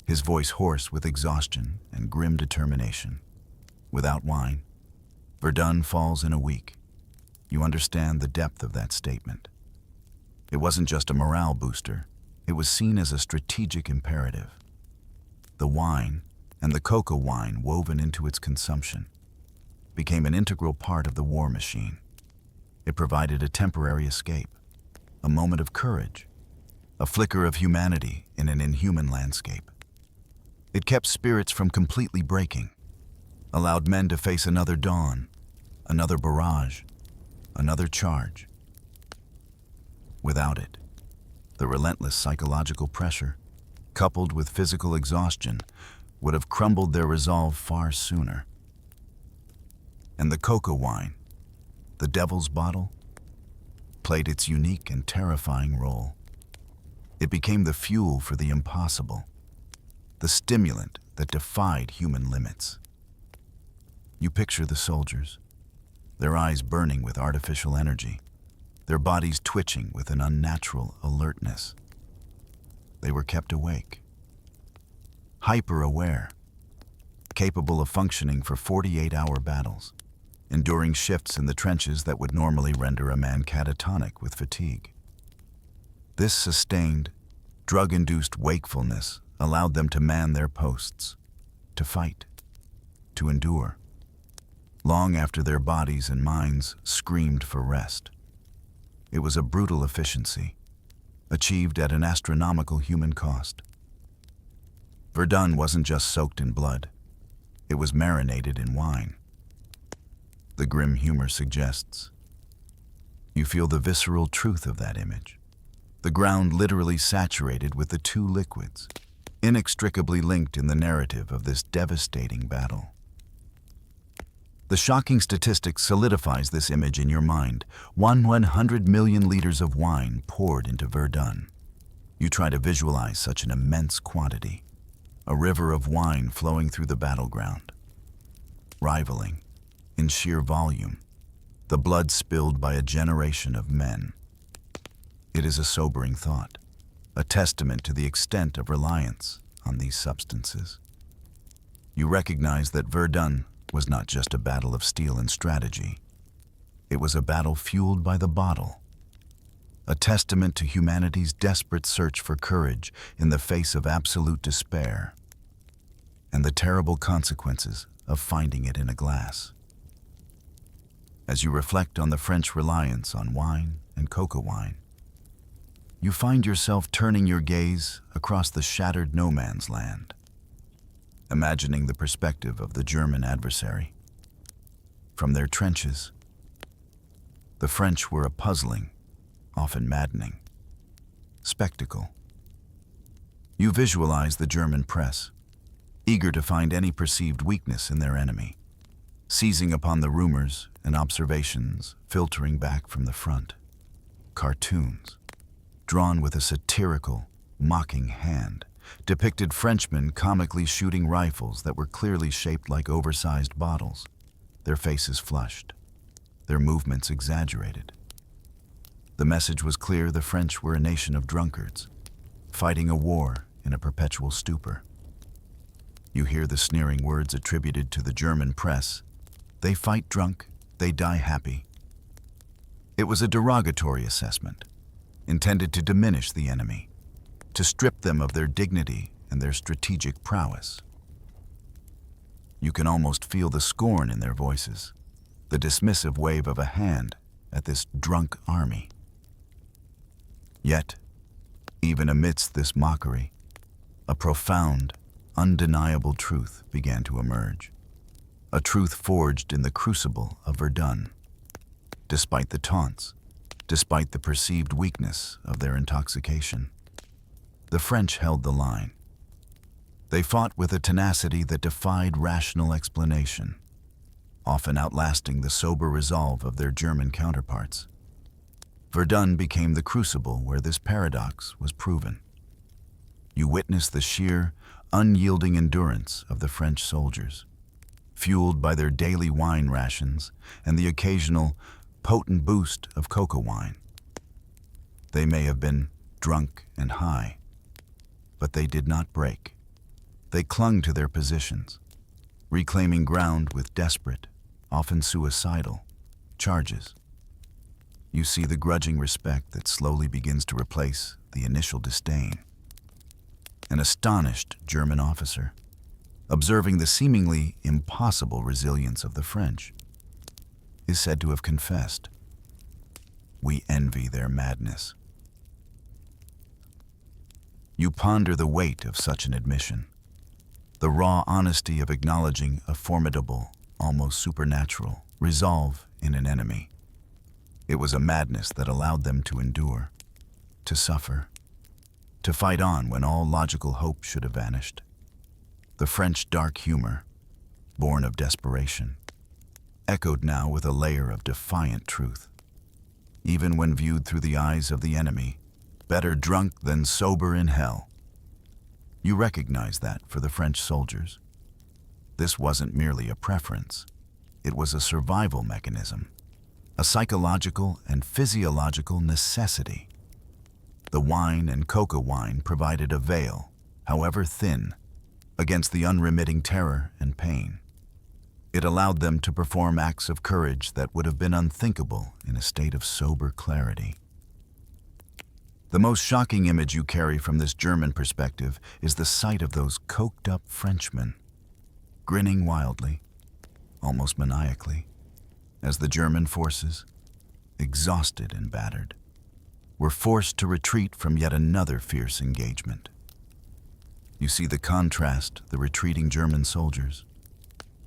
his voice hoarse with exhaustion and grim determination. Without wine, Verdun falls in a week. You understand the depth of that statement. It wasn't just a morale booster, it was seen as a strategic imperative. The wine, and the coca wine woven into its consumption, became an integral part of the war machine. It provided a temporary escape, a moment of courage, a flicker of humanity in an inhuman landscape. It kept spirits from completely breaking, allowed men to face another dawn, another barrage, another charge. Without it, the relentless psychological pressure, coupled with physical exhaustion, would have crumbled their resolve far sooner. And the coca wine, the devil's bottle, played its unique and terrifying role. It became the fuel for the impossible, the stimulant that defied human limits. You picture the soldiers, their eyes burning with artificial energy, their bodies twitching with an unnatural alertness. They were kept awake, hyper-aware, capable of functioning for 48-hour battles, enduring shifts in the trenches that would normally render a man catatonic with fatigue. This sustained, drug-induced wakefulness allowed them to man their posts, to fight, to endure, long after their bodies and minds screamed for rest. It was a brutal efficiency, achieved at an astronomical human cost. Verdun wasn't just soaked in blood, it was marinated in wine. The grim humor suggests. You feel the visceral truth of that image. The ground literally saturated with the two liquids, inextricably linked in the narrative of this devastating battle. The shocking statistic solidifies this image in your mind. 100 million liters of wine poured into Verdun. You try to visualize such an immense quantity, a river of wine flowing through the battleground, rivaling, in sheer volume, the blood spilled by a generation of men. It is a sobering thought, a testament to the extent of reliance on these substances. You recognize that Verdun was not just a battle of steel and strategy. It was a battle fueled by the bottle, a testament to humanity's desperate search for courage in the face of absolute despair, and the terrible consequences of finding it in a glass. As you reflect on the French reliance on wine and coca wine, you find yourself turning your gaze across the shattered no man's land, imagining the perspective of the German adversary. From their trenches, the French were a puzzling, often maddening, spectacle. You visualize the German press, eager to find any perceived weakness in their enemy, seizing upon the rumors and observations filtering back from the front. Cartoons, drawn with a satirical, mocking hand, depicted Frenchmen comically shooting rifles that were clearly shaped like oversized bottles, their faces flushed, their movements exaggerated. The message was clear: the French were a nation of drunkards, fighting a war in a perpetual stupor. You hear the sneering words attributed to the German press: they fight drunk, they die happy. It was a derogatory assessment, intended to diminish the enemy, to strip them of their dignity and their strategic prowess. You can almost feel the scorn in their voices, the dismissive wave of a hand at this drunk army. Yet, even amidst this mockery, a profound, undeniable truth began to emerge, a truth forged in the crucible of Verdun. Despite the taunts, despite the perceived weakness of their intoxication, the French held the line. They fought with a tenacity that defied rational explanation, often outlasting the sober resolve of their German counterparts. Verdun became the crucible where this paradox was proven. You witnessed the sheer, unyielding endurance of the French soldiers, fueled by their daily wine rations and the occasional, potent boost of coca wine. They may have been drunk and high, but they did not break. They clung to their positions, reclaiming ground with desperate, often suicidal, charges. You see the grudging respect that slowly begins to replace the initial disdain. An astonished German officer, observing the seemingly impossible resilience of the French, is said to have confessed, "We envy their madness." You ponder the weight of such an admission, the raw honesty of acknowledging a formidable, almost supernatural, resolve in an enemy. It was a madness that allowed them to endure, to suffer, to fight on when all logical hope should have vanished. The French dark humor, born of desperation, echoed now with a layer of defiant truth. Even when viewed through the eyes of the enemy, better drunk than sober in hell. You recognize that for the French soldiers. This wasn't merely a preference. It was a survival mechanism, a psychological and physiological necessity. The wine and coca wine provided a veil, however thin, against the unremitting terror and pain. It allowed them to perform acts of courage that would have been unthinkable in a state of sober clarity. The most shocking image you carry from this German perspective is the sight of those coked-up Frenchmen, grinning wildly, almost maniacally, as the German forces, exhausted and battered, were forced to retreat from yet another fierce engagement. You see the contrast, the retreating German soldiers,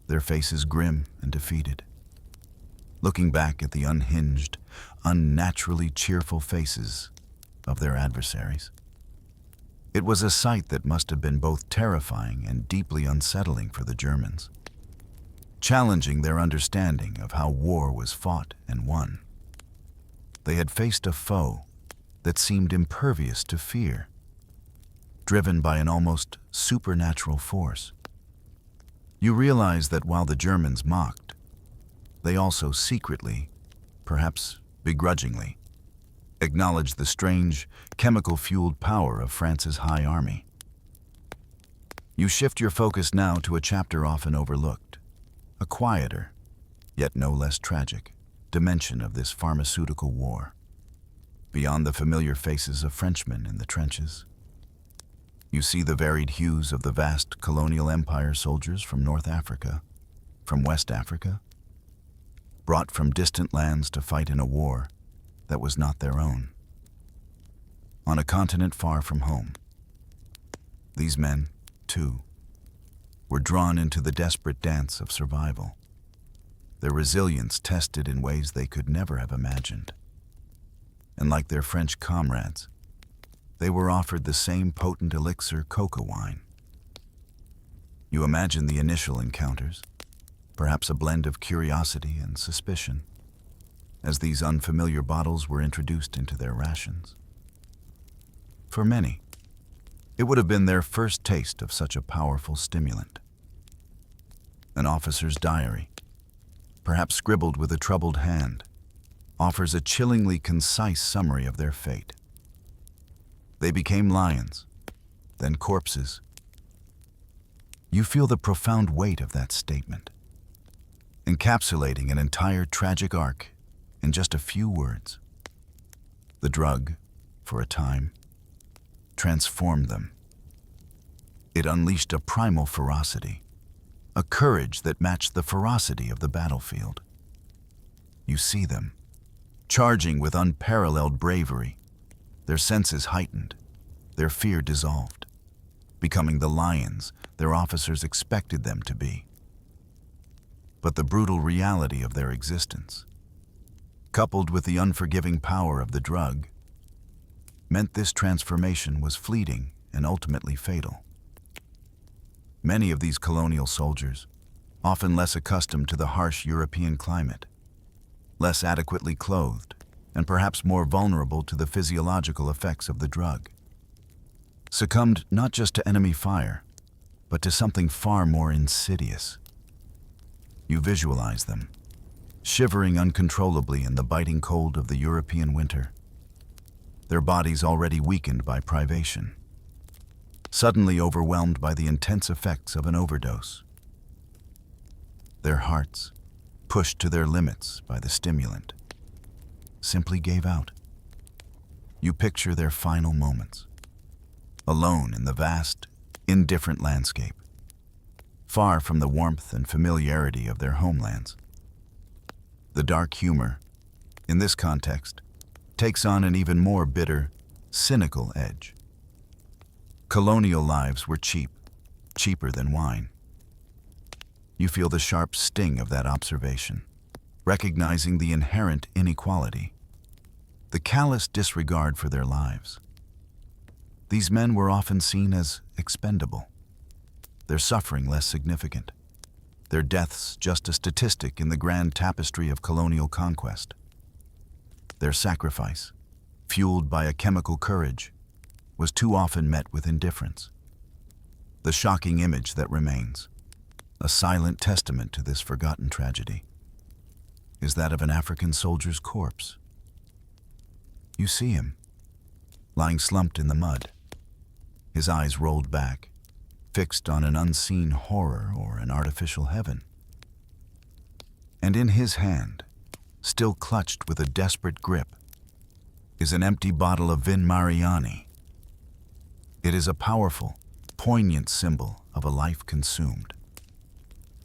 their faces grim and defeated, looking back at the unhinged, unnaturally cheerful faces of their adversaries. It was a sight that must have been both terrifying and deeply unsettling for the Germans, challenging their understanding of how war was fought and won. They had faced a foe that seemed impervious to fear, driven by an almost supernatural force. You realize that while the Germans mocked, they also secretly, perhaps begrudgingly, acknowledged the strange, chemical-fueled power of France's high army. You shift your focus now to a chapter often overlooked, a quieter, yet no less tragic, dimension of this pharmaceutical war. Beyond the familiar faces of Frenchmen in the trenches, you see the varied hues of the vast colonial empire soldiers from North Africa, from West Africa, brought from distant lands to fight in a war that was not their own. On a continent far from home, these men, too, were drawn into the desperate dance of survival, their resilience tested in ways they could never have imagined. And like their French comrades, they were offered the same potent elixir coca wine. You imagine the initial encounters, perhaps a blend of curiosity and suspicion, as these unfamiliar bottles were introduced into their rations. For many, it would have been their first taste of such a powerful stimulant. An officer's diary, perhaps scribbled with a troubled hand, offers a chillingly concise summary of their fate. They became lions, then corpses. You feel the profound weight of that statement, encapsulating an entire tragic arc in just a few words. The drug, for a time, transformed them. It unleashed a primal ferocity, a courage that matched the ferocity of the battlefield. You see them, charging with unparalleled bravery, their senses heightened, their fear dissolved, becoming the lions their officers expected them to be. But the brutal reality of their existence, coupled with the unforgiving power of the drug, meant this transformation was fleeting and ultimately fatal. Many of these colonial soldiers, often less accustomed to the harsh European climate, less adequately clothed, and perhaps more vulnerable to the physiological effects of the drug, succumbed not just to enemy fire, but to something far more insidious. You visualize them, shivering uncontrollably in the biting cold of the European winter, their bodies already weakened by privation, suddenly overwhelmed by the intense effects of an overdose. Their hearts, pushed to their limits by the stimulant, simply gave out. You picture their final moments, alone in the vast, indifferent landscape, far from the warmth and familiarity of their homelands. The dark humor, in this context, takes on an even more bitter, cynical edge. Colonial lives were cheap, cheaper than wine. You feel the sharp sting of that observation, recognizing the inherent inequality, the callous disregard for their lives. These men were often seen as expendable, their suffering less significant, their deaths just a statistic in the grand tapestry of colonial conquest. Their sacrifice, fueled by a chemical courage, was too often met with indifference. The shocking image that remains, a silent testament to this forgotten tragedy. is that of an African soldier's corpse. You see him, lying slumped in the mud, his eyes rolled back, fixed on an unseen horror or an artificial heaven. And in his hand, still clutched with a desperate grip, is an empty bottle of Vin Mariani. It is a powerful, poignant symbol of a life consumed,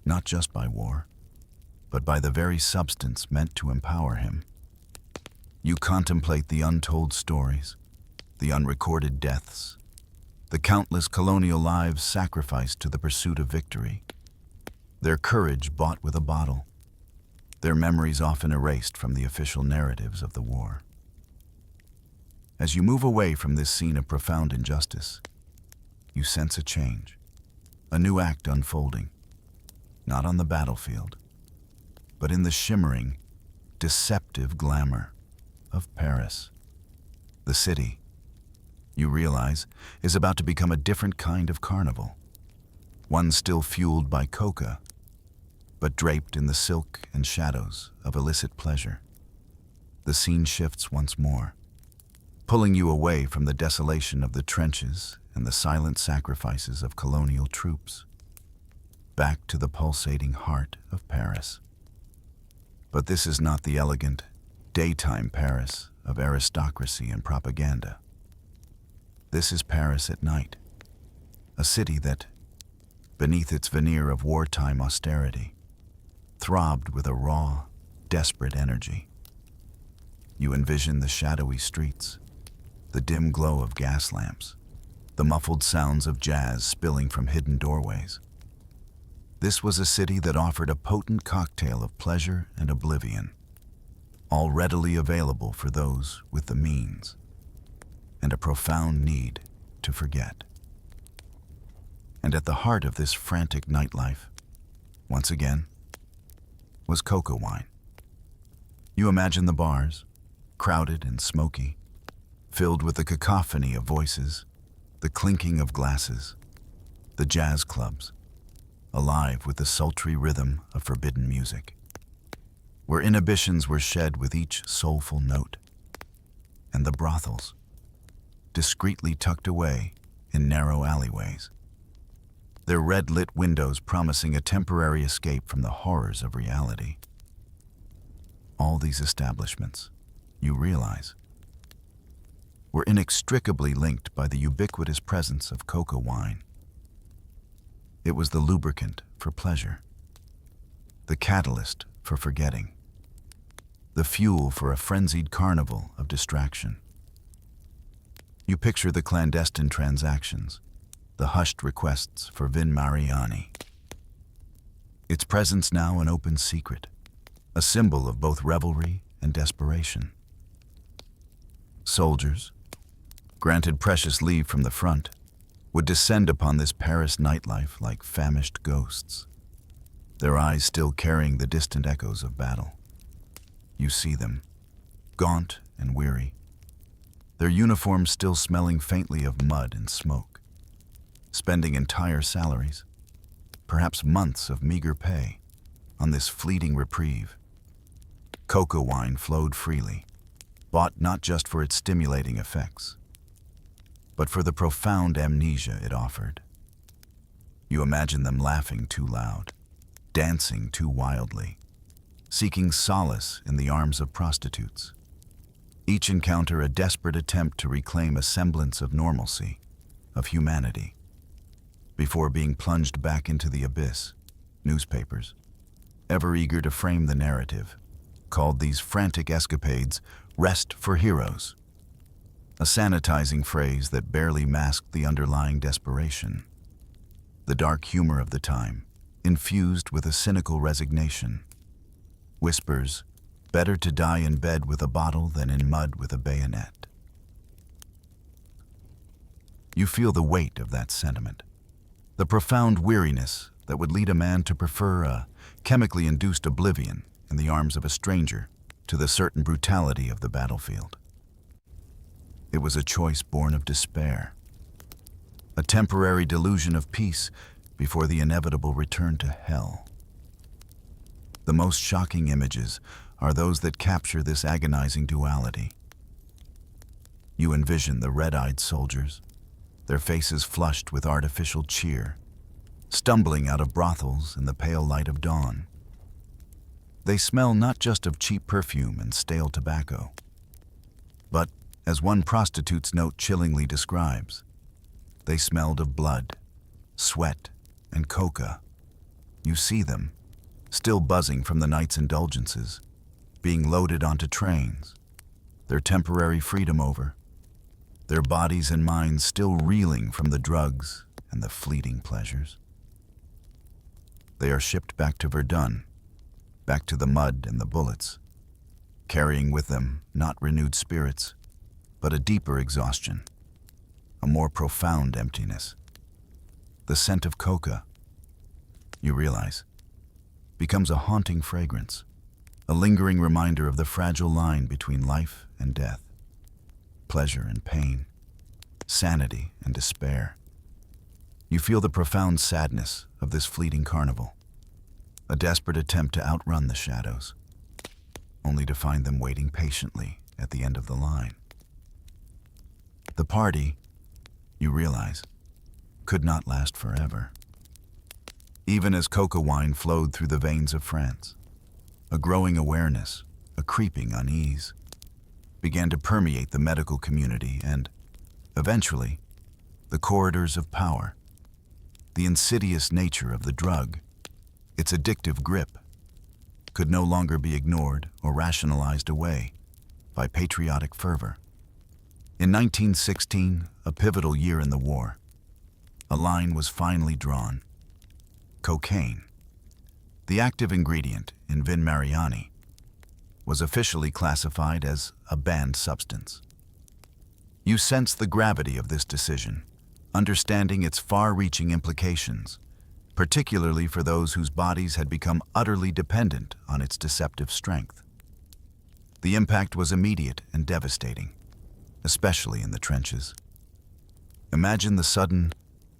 not just by war, but by the very substance meant to empower him. You contemplate the untold stories, the unrecorded deaths, the countless colonial lives sacrificed to the pursuit of victory, their courage bought with a bottle, their memories often erased from the official narratives of the war. As you move away from this scene of profound injustice, you sense a change, a new act unfolding, not on the battlefield, but in the shimmering, deceptive glamour of Paris. The city, you realize, is about to become a different kind of carnival, one still fueled by coca, but draped in the silk and shadows of illicit pleasure. The scene shifts once more, pulling you away from the desolation of the trenches and the silent sacrifices of colonial troops, back to the pulsating heart of Paris. But this is not the elegant, daytime Paris of aristocracy and propaganda. This is Paris at night, a city that, beneath its veneer of wartime austerity, throbbed with a raw, desperate energy. You envision the shadowy streets, the dim glow of gas lamps, the muffled sounds of jazz spilling from hidden doorways. This was a city that offered a potent cocktail of pleasure and oblivion, all readily available for those with the means, and a profound need to forget. And at the heart of this frantic nightlife, once again, was coca wine. You imagine the bars, crowded and smoky, filled with the cacophony of voices, the clinking of glasses, the jazz clubs, alive with the sultry rhythm of forbidden music, where inhibitions were shed with each soulful note, and the brothels, discreetly tucked away in narrow alleyways, their red-lit windows promising a temporary escape from the horrors of reality. All these establishments, you realize, were inextricably linked by the ubiquitous presence of coca wine. It was the lubricant for pleasure, the catalyst for forgetting, the fuel for a frenzied carnival of distraction. You picture the clandestine transactions, the hushed requests for Vin Mariani. Its presence now an open secret, a symbol of both revelry and desperation. Soldiers, granted precious leave from the front, would descend upon this Paris nightlife like famished ghosts, their eyes still carrying the distant echoes of battle. You see them, gaunt and weary, their uniforms still smelling faintly of mud and smoke, spending entire salaries, perhaps months of meager pay, on this fleeting reprieve. Coca wine flowed freely, bought not just for its stimulating effects, but for the profound amnesia it offered. You imagine them laughing too loud, dancing too wildly, seeking solace in the arms of prostitutes. Each encounter a desperate attempt to reclaim a semblance of normalcy, of humanity, before being plunged back into the abyss. Newspapers, ever eager to frame the narrative, called these frantic escapades "rest for heroes," a sanitizing phrase that barely masked the underlying desperation. The dark humor of the time, infused with a cynical resignation. Whispers, better to die in bed with a bottle than in mud with a bayonet. You feel the weight of that sentiment, the profound weariness that would lead a man to prefer a chemically induced oblivion in the arms of a stranger to the certain brutality of the battlefield. It was a choice born of despair, a temporary delusion of peace before the inevitable return to hell. The most shocking images are those that capture this agonizing duality. You envision the red-eyed soldiers, their faces flushed with artificial cheer, stumbling out of brothels in the pale light of dawn. They smell not just of cheap perfume and stale tobacco, but, as one prostitute's note chillingly describes, they smelled of blood, sweat, and coca. You see them, still buzzing from the night's indulgences, being loaded onto trains, their temporary freedom over, their bodies and minds still reeling from the drugs and the fleeting pleasures. They are shipped back to Verdun, back to the mud and the bullets, carrying with them not renewed spirits, but a deeper exhaustion, a more profound emptiness. The scent of coca, you realize, becomes a haunting fragrance, a lingering reminder of the fragile line between life and death, pleasure and pain, sanity and despair. You feel the profound sadness of this fleeting carnival, a desperate attempt to outrun the shadows, only to find them waiting patiently at the end of the line. The party, you realize, could not last forever. Even as coca wine flowed through the veins of France, a growing awareness, a creeping unease, began to permeate the medical community and, eventually, the corridors of power. The insidious nature of the drug, its addictive grip, could no longer be ignored or rationalized away by patriotic fervor. In 1916, a pivotal year in the war, a line was finally drawn. Cocaine, the active ingredient in Vin Mariani, was officially classified as a banned substance. You sense the gravity of this decision, understanding its far-reaching implications, particularly for those whose bodies had become utterly dependent on its deceptive strength. The impact was immediate and devastating, especially in the trenches. Imagine the sudden,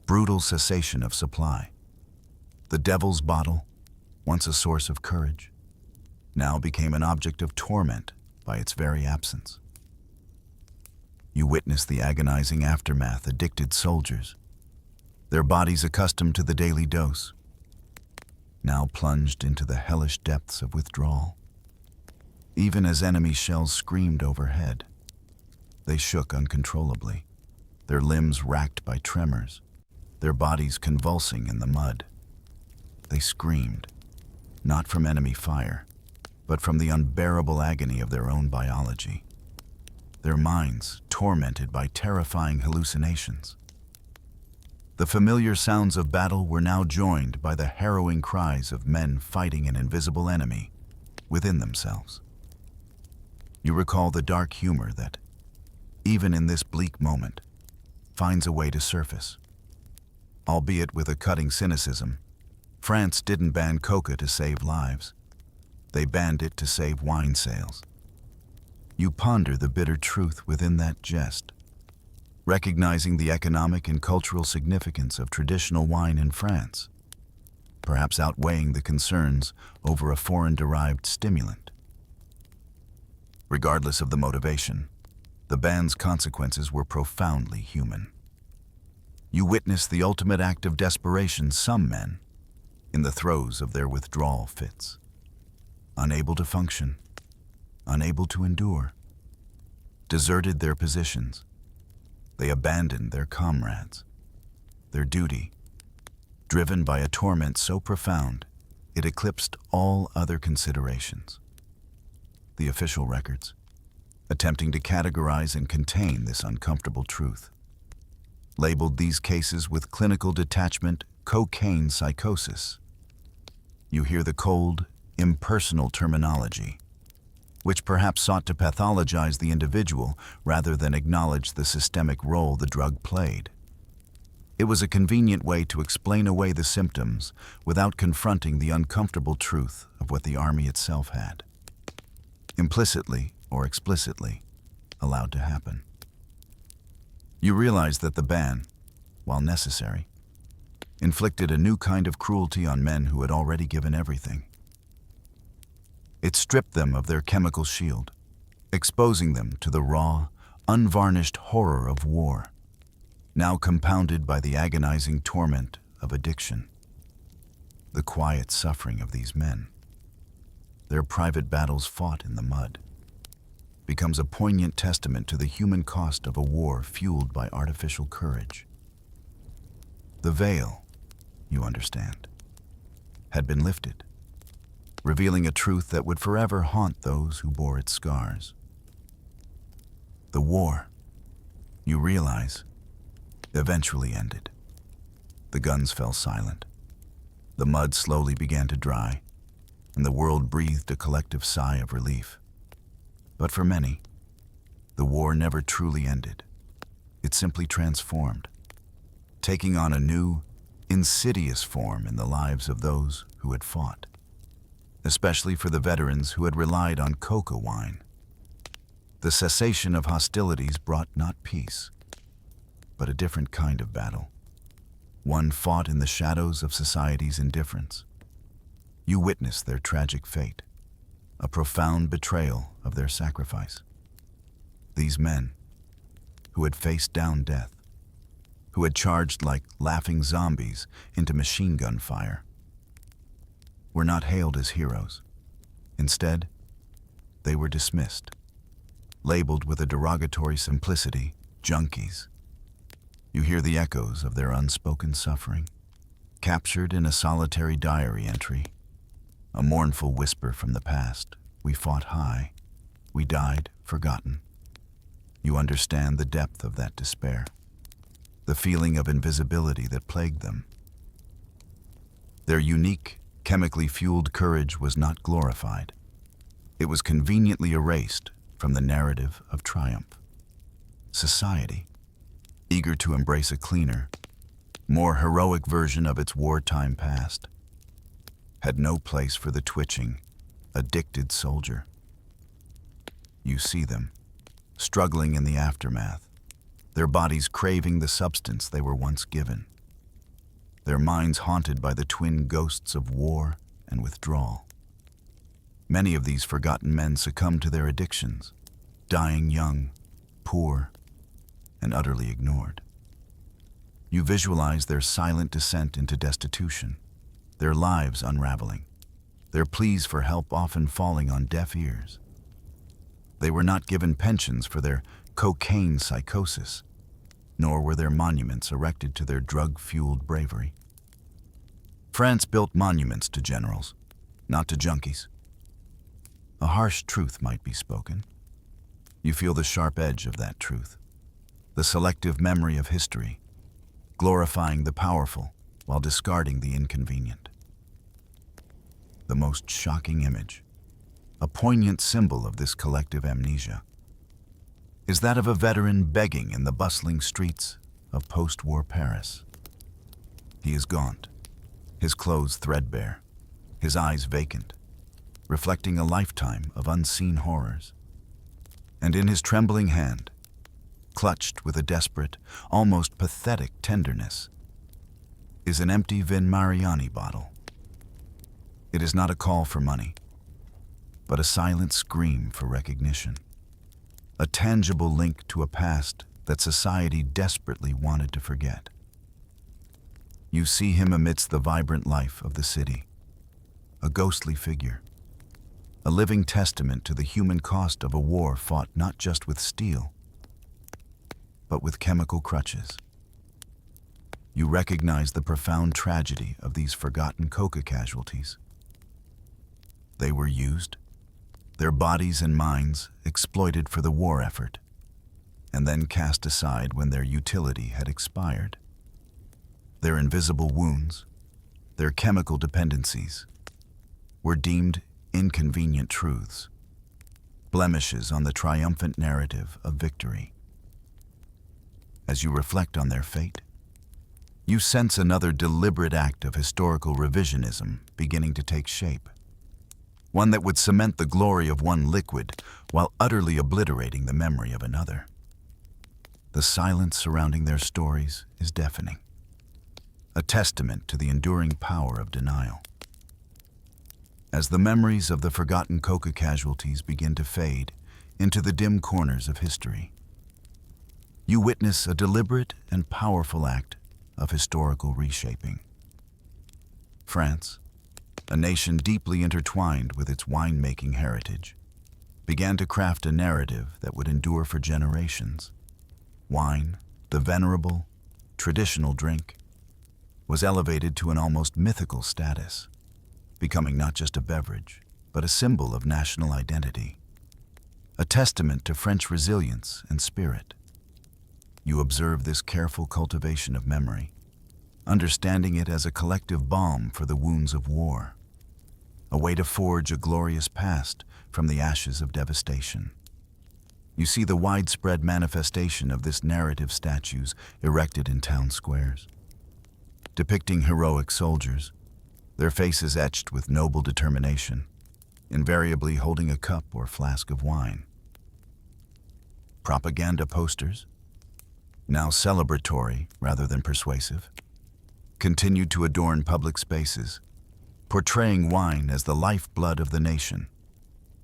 brutal cessation of supply. The devil's bottle, once a source of courage, now became an object of torment by its very absence. You witness the agonizing aftermath. Addicted soldiers, their bodies accustomed to the daily dose, now plunged into the hellish depths of withdrawal. Even as enemy shells screamed overhead, they shook uncontrollably, their limbs racked by tremors, their bodies convulsing in the mud. They screamed, not from enemy fire, but from the unbearable agony of their own biology, their minds tormented by terrifying hallucinations. The familiar sounds of battle were now joined by the harrowing cries of men fighting an invisible enemy within themselves. You recall the dark humor that, even in this bleak moment, finds a way to surface. Albeit with a cutting cynicism, France didn't ban coca to save lives. They banned it to save wine sales. You ponder the bitter truth within that jest, recognizing the economic and cultural significance of traditional wine in France, perhaps outweighing the concerns over a foreign-derived stimulant. Regardless of the motivation, the ban's consequences were profoundly human. You witness the ultimate act of desperation some men, in the throes of their withdrawal fits, unable to function, unable to endure, deserted their positions. They abandoned their comrades, their duty, driven by a torment so profound it eclipsed all other considerations. The official records, attempting to categorize and contain this uncomfortable truth, labeled these cases with clinical detachment cocaine psychosis. You hear the cold, impersonal terminology, which perhaps sought to pathologize the individual rather than acknowledge the systemic role the drug played. It was a convenient way to explain away the symptoms without confronting the uncomfortable truth of what the army itself had, implicitly or explicitly, allowed to happen. You realize that the ban, while necessary, inflicted a new kind of cruelty on men who had already given everything. Its stripped them of their chemical shield, exposing them to the raw, unvarnished horror of war, now compounded by the agonizing torment of addiction. The quiet suffering of these men, their private battles fought in the mud, becomes a poignant testament to the human cost of a war fueled by artificial courage. The veil, you understand, had been lifted, revealing a truth that would forever haunt those who bore its scars. The war, you realize, eventually ended. The guns fell silent. The mud slowly began to dry, and the world breathed a collective sigh of relief. But for many, the war never truly ended. It simply transformed, taking on a new, insidious form in the lives of those who had fought, especially for the veterans who had relied on coca wine. The cessation of hostilities brought not peace, but a different kind of battle, one fought in the shadows of society's indifference. You witnessed their tragic fate, a profound betrayal of their sacrifice. These men, who had faced down death, who had charged like laughing zombies into machine gun fire, were not hailed as heroes. Instead, they were dismissed, labeled with a derogatory simplicity, junkies. You hear the echoes of their unspoken suffering, captured in a solitary diary entry, a mournful whisper from the past. We fought high, we died forgotten. You understand the depth of that despair, the feeling of invisibility that plagued them. Their unique, chemically fueled courage was not glorified. It was conveniently erased from the narrative of triumph. Society, eager to embrace a cleaner, more heroic version of its wartime past, had no place for the twitching, addicted soldier. You see them, struggling in the aftermath, their bodies craving the substance they were once given, their minds haunted by the twin ghosts of war and withdrawal. Many of these forgotten men succumbed to their addictions, dying young, poor, and utterly ignored. You visualize their silent descent into destitution, their lives unraveling, their pleas for help often falling on deaf ears. They were not given pensions for their cocaine psychosis, nor were there monuments erected to their drug-fueled bravery. France built monuments to generals, not to junkies. A harsh truth might be spoken. You feel the sharp edge of that truth, the selective memory of history, glorifying the powerful while discarding the inconvenient. The most shocking image, a poignant symbol of this collective amnesia, is that of a veteran begging in the bustling streets of post-war Paris. He is gaunt, his clothes threadbare, his eyes vacant, reflecting a lifetime of unseen horrors. And in his trembling hand, clutched with a desperate, almost pathetic tenderness, is an empty Vin Mariani bottle. It is not a call for money, but a silent scream for recognition, a tangible link to a past that society desperately wanted to forget. You see him amidst the vibrant life of the city, a ghostly figure, a living testament to the human cost of a war fought not just with steel, but with chemical crutches. You recognize the profound tragedy of these forgotten coca casualties. They were used, their bodies and minds exploited for the war effort, and then cast aside when their utility had expired. Their invisible wounds, their chemical dependencies, were deemed inconvenient truths, blemishes on the triumphant narrative of victory. As you reflect on their fate, you sense another deliberate act of historical revisionism beginning to take shape, one that would cement the glory of one liquid while utterly obliterating the memory of another. The silence surrounding their stories is deafening, a testament to the enduring power of denial. as the memories of the forgotten coca casualties begin to fade into the dim corners of history. You witness a deliberate and powerful act of historical reshaping. France, a nation deeply intertwined with its winemaking heritage, began to craft a narrative that would endure for generations. Wine, the venerable, traditional drink, was elevated to an almost mythical status, becoming not just a beverage, but a symbol of national identity, a testament to French resilience and spirit. You observe this careful cultivation of memory, understanding it as a collective balm for the wounds of war, a way to forge a glorious past from the ashes of devastation. You see the widespread manifestation of this narrative statues erected in town squares, depicting heroic soldiers, their faces etched with noble determination, invariably holding a cup or flask of wine. Propaganda posters, now celebratory rather than persuasive, continued to adorn public spaces, portraying wine as the lifeblood of the nation,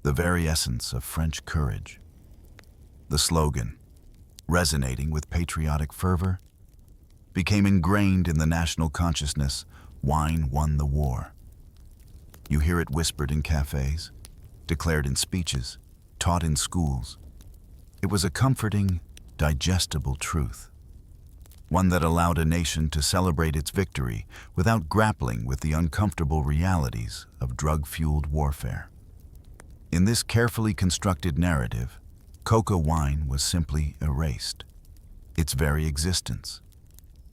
the very essence of French courage. The slogan, resonating with patriotic fervor, became ingrained in the national consciousness: wine won the war. You hear it whispered in cafes, declared in speeches, taught in schools. It was a comforting, digestible truth, one that allowed a nation to celebrate its victory without grappling with the uncomfortable realities of drug-fueled warfare. In this carefully constructed narrative, coca wine was simply erased. Its very existence,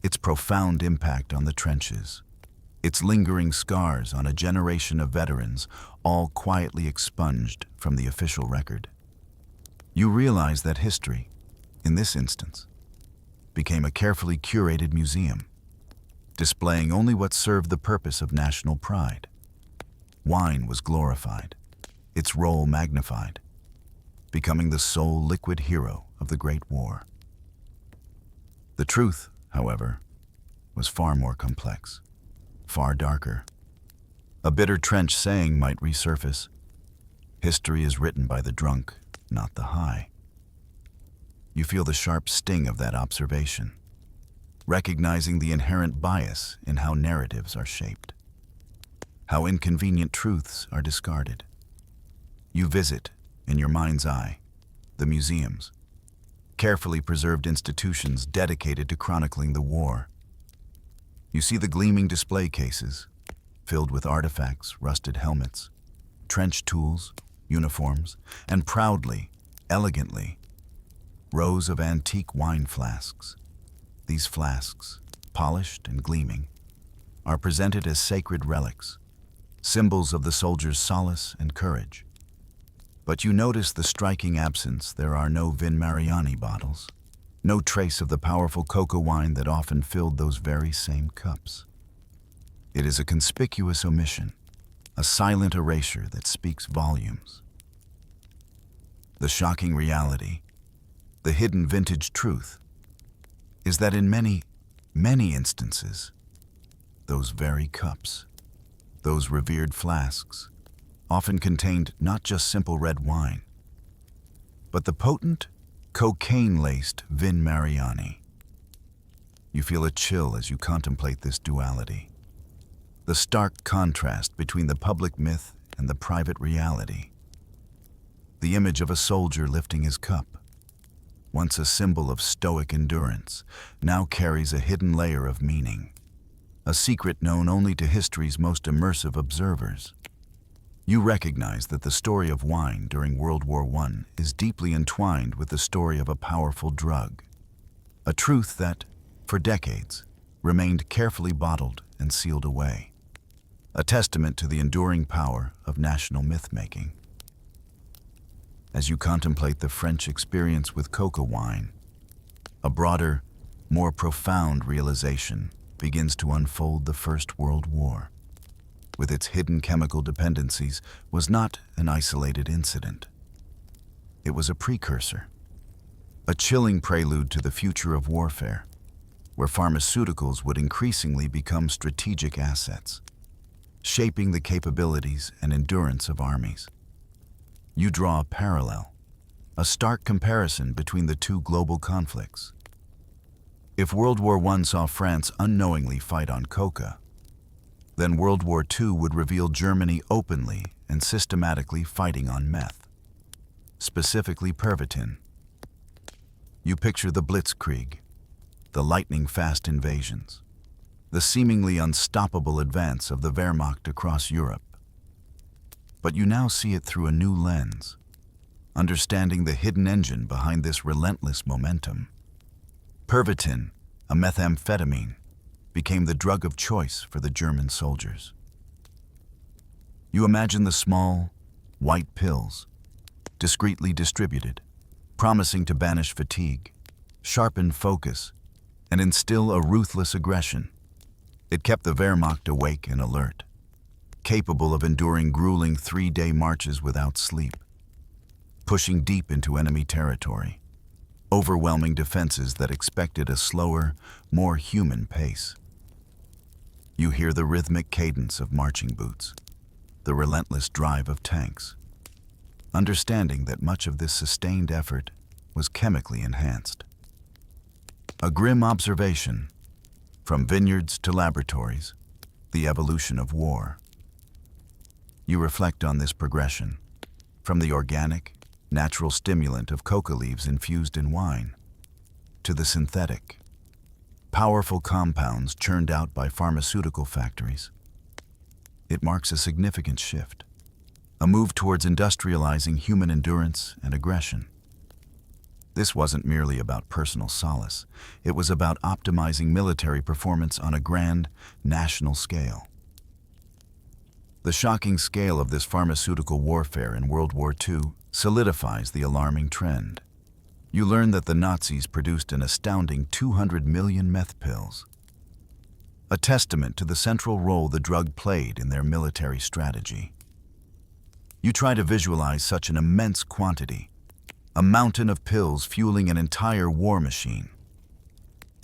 its profound impact on the trenches, its lingering scars on a generation of veterans, all quietly expunged from the official record. You realize that history, in this instance, became a carefully curated museum, displaying only what served the purpose of national pride. Wine was glorified, its role magnified, becoming the sole liquid hero of the Great War. The truth, however, was far more complex, far darker. A bitter trench saying might resurface: history is written by the drunk, not the high. You feel the sharp sting of that observation, recognizing the inherent bias in how narratives are shaped, how inconvenient truths are discarded. You visit, in your mind's eye, the museums, carefully preserved institutions dedicated to chronicling the war. You see the gleaming display cases, filled with artifacts, rusted helmets, trench tools, uniforms, and proudly, elegantly, rows of antique wine flasks. These flasks, polished and gleaming, are presented as sacred relics, symbols of the soldier's solace and courage. But you notice the striking absence. There are no Vin Mariani bottles, no trace of the powerful coca wine that often filled those very same cups. It is a conspicuous omission, a silent erasure that speaks volumes. The shocking reality, the hidden vintage truth, is that in many, many instances, those very cups, those revered flasks, often contained not just simple red wine, but the potent, cocaine-laced Vin Mariani. You feel a chill as you contemplate this duality, the stark contrast between the public myth and the private reality. The image of a soldier lifting his cup, once a symbol of stoic endurance, now carries a hidden layer of meaning, a secret known only to history's most immersive observers. You recognize that the story of wine during World War I is deeply entwined with the story of a powerful drug, a truth that, for decades, remained carefully bottled and sealed away, a testament to the enduring power of national myth-making. As you contemplate the French experience with coca wine, a broader, more profound realization begins to unfold. The First World War, with its hidden chemical dependencies, was not an isolated incident. It was a precursor, a chilling prelude to the future of warfare, where pharmaceuticals would increasingly become strategic assets. shaping the capabilities and endurance of armies. You draw a parallel, a stark comparison between the two global conflicts. If World War I saw France unknowingly fight on coca, then World War II would reveal Germany openly and systematically fighting on meth, specifically Pervitin. You picture the blitzkrieg, the lightning-fast invasions, the seemingly unstoppable advance of the Wehrmacht across Europe. But you now see it through a new lens, understanding the hidden engine behind this relentless momentum. Pervitin, a methamphetamine, became the drug of choice for the German soldiers. You imagine the small, white pills, discreetly distributed, promising to banish fatigue, sharpen focus, and instill a ruthless aggression. It kept the Wehrmacht awake and alert, capable of enduring grueling 3-day marches without sleep, pushing deep into enemy territory, overwhelming defenses that expected a slower, more human pace. You hear the rhythmic cadence of marching boots, the relentless drive of tanks, understanding that much of this sustained effort was chemically enhanced. A grim observation, from vineyards to laboratories, the evolution of war. You reflect on this progression, from the organic, natural stimulant of coca leaves infused in wine, to the synthetic, powerful compounds churned out by pharmaceutical factories. It marks a significant shift, a move towards industrializing human endurance and aggression. This wasn't merely about personal solace. It was about optimizing military performance on a grand, national scale. The shocking scale of this pharmaceutical warfare in World War II solidifies the alarming trend. You learn that the Nazis produced an astounding 200 million meth pills, a testament to the central role the drug played in their military strategy. You try to visualize such an immense quantity, a mountain of pills fueling an entire war machine.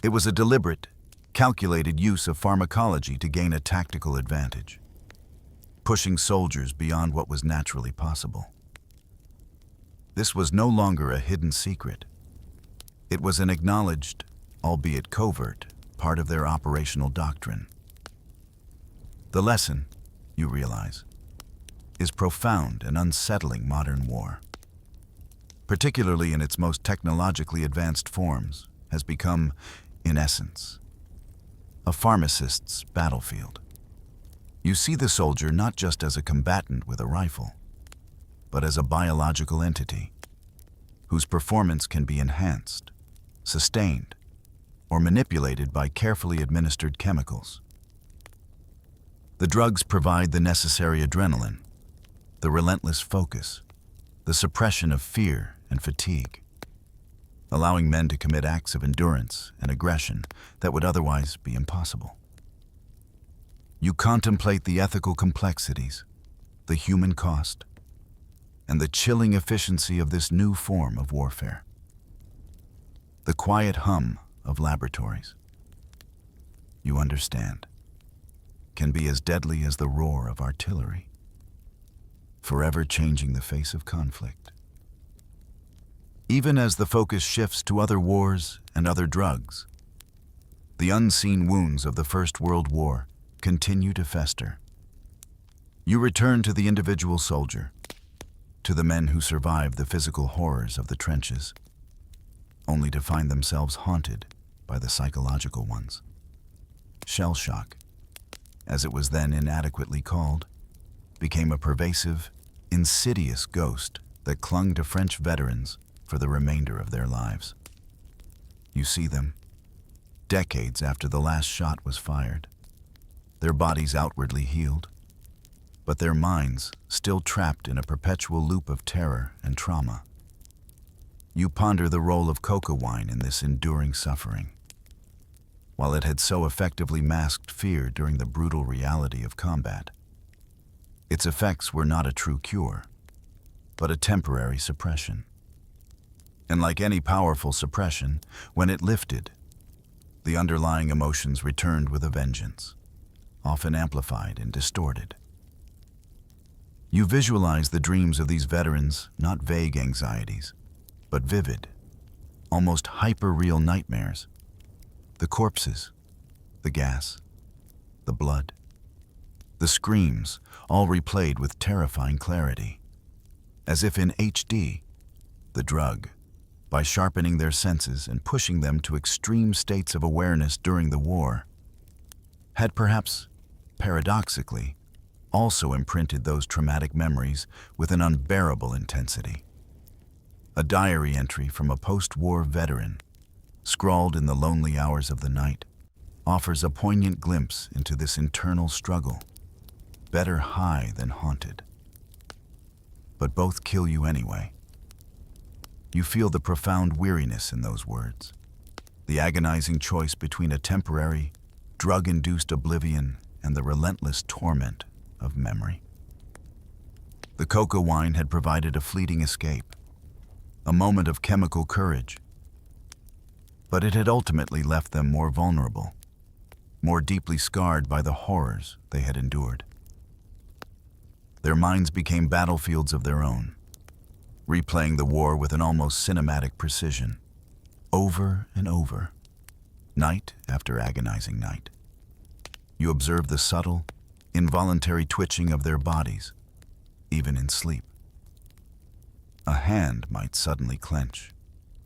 It was a deliberate, calculated use of pharmacology to gain a tactical advantage, pushing soldiers beyond what was naturally possible. This was no longer a hidden secret. It was an acknowledged, albeit covert, part of their operational doctrine. The lesson, you realize, is profound and unsettling modern war, particularly in its most technologically advanced forms, has become, in essence, a pharmacist's battlefield. You see the soldier not just as a combatant with a rifle, but as a biological entity whose performance can be enhanced, sustained, or manipulated by carefully administered chemicals. The drugs provide the necessary adrenaline, the relentless focus, the suppression of fear and fatigue, allowing men to commit acts of endurance and aggression that would otherwise be impossible. You contemplate the ethical complexities, the human cost, and the chilling efficiency of this new form of warfare. The quiet hum of laboratories, you understand, can be as deadly as the roar of artillery, forever changing the face of conflict. Even as the focus shifts to other wars and other drugs, the unseen wounds of the First World War continue to fester. You return to the individual soldier, to the men who survived the physical horrors of the trenches, only to find themselves haunted by the psychological ones. Shell shock, as it was then inadequately called, became a pervasive, insidious ghost that clung to French veterans for the remainder of their lives. You see them, decades after the last shot was fired, their bodies outwardly healed, but their minds still trapped in a perpetual loop of terror and trauma. You ponder the role of coca wine in this enduring suffering. While it had so effectively masked fear during the brutal reality of combat, its effects were not a true cure, but a temporary suppression. And like any powerful suppression, when it lifted, the underlying emotions returned with a vengeance, often amplified and distorted. You visualize the dreams of these veterans, not vague anxieties, but vivid, almost hyper-real nightmares. The corpses, the gas, the blood, the screams, all replayed with terrifying clarity. As if in HD, the drug, by sharpening their senses and pushing them to extreme states of awareness during the war, had perhaps, paradoxically, also imprinted those traumatic memories with an unbearable intensity. A diary entry from a post-war veteran, scrawled in the lonely hours of the night, offers a poignant glimpse into this internal struggle. Better high than haunted. But both kill you anyway. You feel the profound weariness in those words, the agonizing choice between a temporary, drug-induced oblivion and the relentless torment of memory. The coca wine had provided a fleeting escape, a moment of chemical courage, but it had ultimately left them more vulnerable, more deeply scarred by the horrors they had endured. Their minds became battlefields of their own, replaying the war with an almost cinematic precision, over and over, night after agonizing night. You observe the subtle, involuntary twitching of their bodies, even in sleep. A hand might suddenly clench,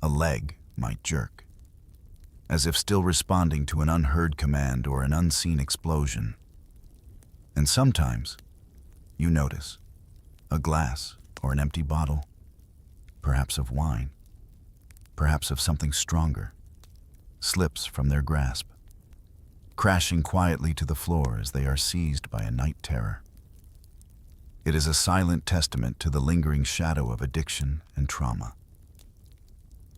a leg might jerk, as if still responding to an unheard command or an unseen explosion. And sometimes, you notice, a glass or an empty bottle, perhaps of wine, perhaps of something stronger, slips from their grasp, crashing quietly to the floor as they are seized by a night terror. It is a silent testament to the lingering shadow of addiction and trauma.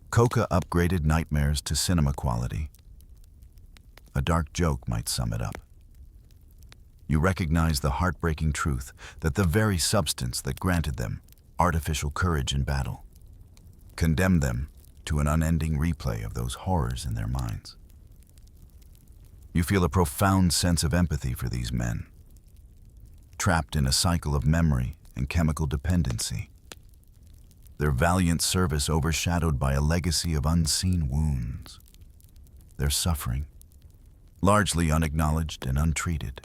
Coca upgraded nightmares to cinema quality. A dark joke might sum it up. You recognize the heartbreaking truth that the very substance that granted them artificial courage in battle condemned them to an unending replay of those horrors in their minds. You feel a profound sense of empathy for these men, trapped in a cycle of memory and chemical dependency, their valiant service overshadowed by a legacy of unseen wounds, their suffering, largely unacknowledged and untreated,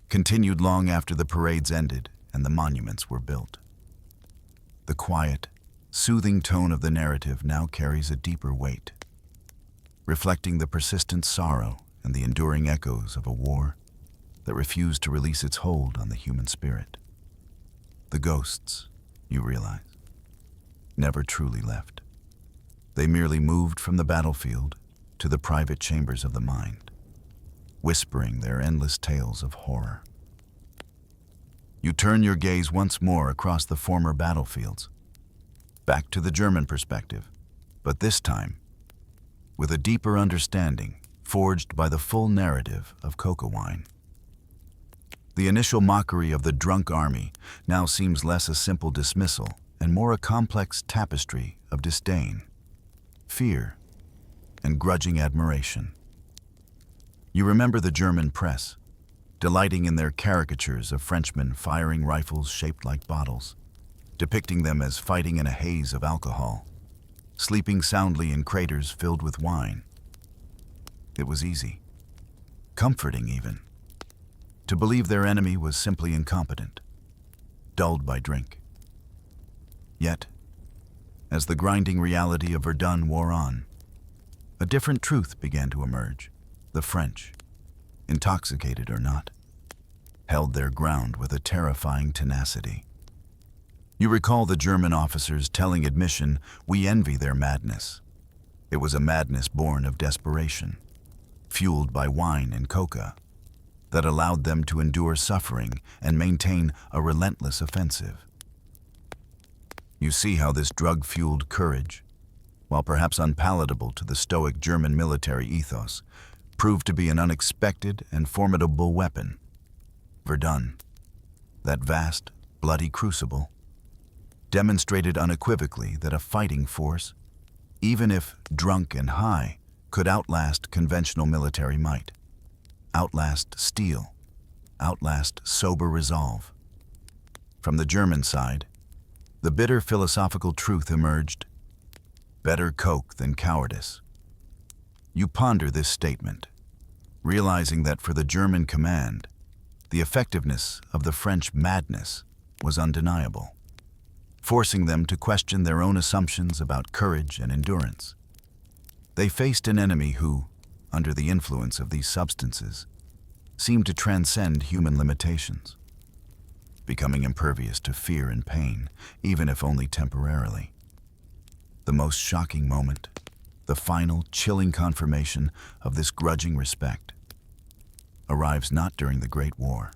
continued long after the parades ended and the monuments were built. The quiet, soothing tone of the narrative now carries a deeper weight, reflecting the persistent sorrow and the enduring echoes of a war that refused to release its hold on the human spirit. The ghosts, you realize, never truly left. They merely moved from the battlefield to the private chambers of the mind, whispering their endless tales of horror. You turn your gaze once more across the former battlefields, back to the German perspective, but this time with a deeper understanding forged by the full narrative of coca wine. The initial mockery of the drunk army now seems less a simple dismissal and more a complex tapestry of disdain, fear, and grudging admiration. You remember the German press, delighting in their caricatures of Frenchmen firing rifles shaped like bottles, depicting them as fighting in a haze of alcohol, sleeping soundly in craters filled with wine. It was easy, comforting even, to believe their enemy was simply incompetent, dulled by drink. Yet, as the grinding reality of Verdun wore on, a different truth began to emerge. The French, intoxicated or not, held their ground with a terrifying tenacity. You recall the German officers telling admission, "We envy their madness." It was a madness born of desperation, fueled by wine and coca, that allowed them to endure suffering and maintain a relentless offensive. You see how this drug-fueled courage, while perhaps unpalatable to the stoic German military ethos, proved to be an unexpected and formidable weapon. Verdun, that vast, bloody crucible, demonstrated unequivocally that a fighting force, even if drunk and high, could outlast conventional military might, outlast steel, outlast sober resolve. From the German side, the bitter philosophical truth emerged: better coke than cowardice. You ponder this statement, realizing that for the German command, the effectiveness of the French madness was undeniable, forcing them to question their own assumptions about courage and endurance. They faced an enemy who, under the influence of these substances, seemed to transcend human limitations, becoming impervious to fear and pain, even if only temporarily. The most shocking moment, the final chilling confirmation of this grudging respect, arrives not during the Great War,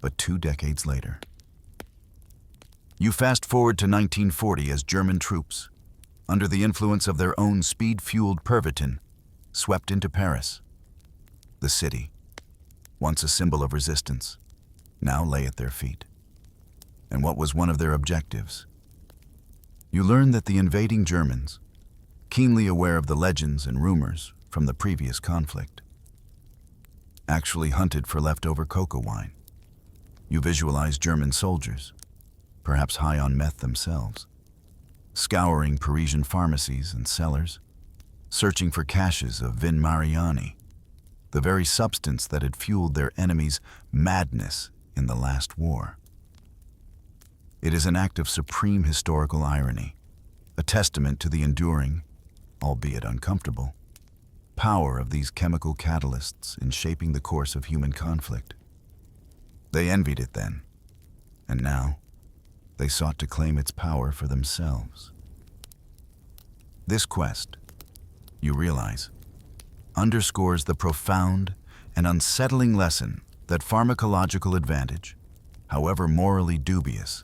but 2 decades later. You fast forward to 1940 as German troops, under the influence of their own speed-fueled Pervitin, swept into Paris. The city, once a symbol of resistance, now lay at their feet. And what was one of their objectives? You learn that the invading Germans, keenly aware of the legends and rumors from the previous conflict, actually hunted for leftover cocoa wine. You visualize German soldiers, perhaps high on meth themselves, scouring Parisian pharmacies and cellars, searching for caches of Vin Mariani, the very substance that had fueled their enemies' madness in the last war. It is an act of supreme historical irony, a testament to the enduring, albeit uncomfortable, power of these chemical catalysts in shaping the course of human conflict. They envied it then, and now they sought to claim its power for themselves. This quest, you realize, underscores the profound and unsettling lesson that pharmacological advantage, however morally dubious,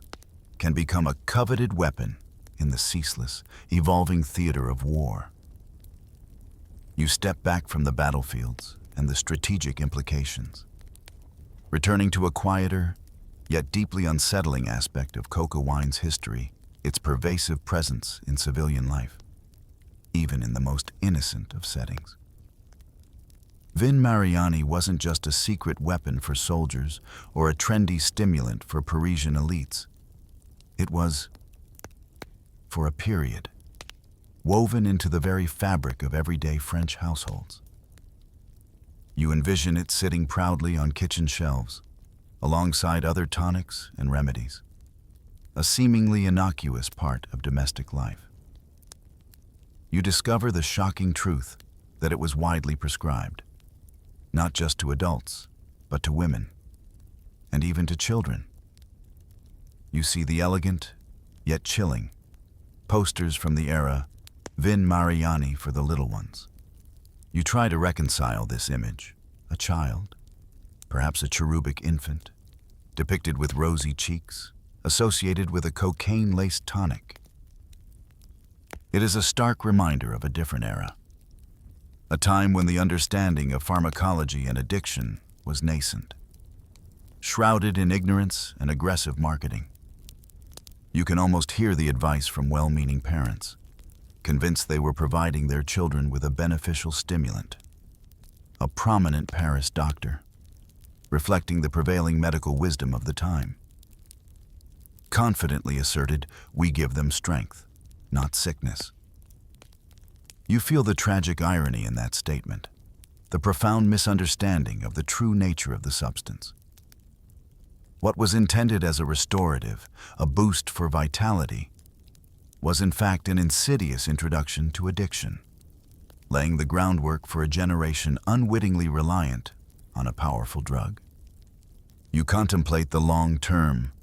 can become a coveted weapon in the ceaseless, evolving theater of war. You step back from the battlefields and the strategic implications, returning to a quieter, yet deeply unsettling aspect of cocoa wine's history, its pervasive presence in civilian life, even in the most innocent of settings. Vin Mariani wasn't just a secret weapon for soldiers or a trendy stimulant for Parisian elites. It was, for a period, woven into the very fabric of everyday French households. You envision it sitting proudly on kitchen shelves, alongside other tonics and remedies, a seemingly innocuous part of domestic life. You discover the shocking truth that it was widely prescribed, not just to adults, but to women, and even to children. You see the elegant, yet chilling, posters from the era, Vin Mariani for the little ones. You try to reconcile this image, a child, perhaps a cherubic infant, depicted with rosy cheeks, associated with a cocaine-laced tonic. It is a stark reminder of a different era, a time when the understanding of pharmacology and addiction was nascent, shrouded in ignorance and aggressive marketing. You can almost hear the advice from well-meaning parents, convinced they were providing their children with a beneficial stimulant. A prominent Paris doctor, reflecting the prevailing medical wisdom of the time, confidently asserted, "We give them strength, not sickness." You feel the tragic irony in that statement, the profound misunderstanding of the true nature of the substance. What was intended as a restorative, a boost for vitality, was in fact an insidious introduction to addiction, laying the groundwork for a generation unwittingly reliant on a powerful drug. You contemplate the long-term,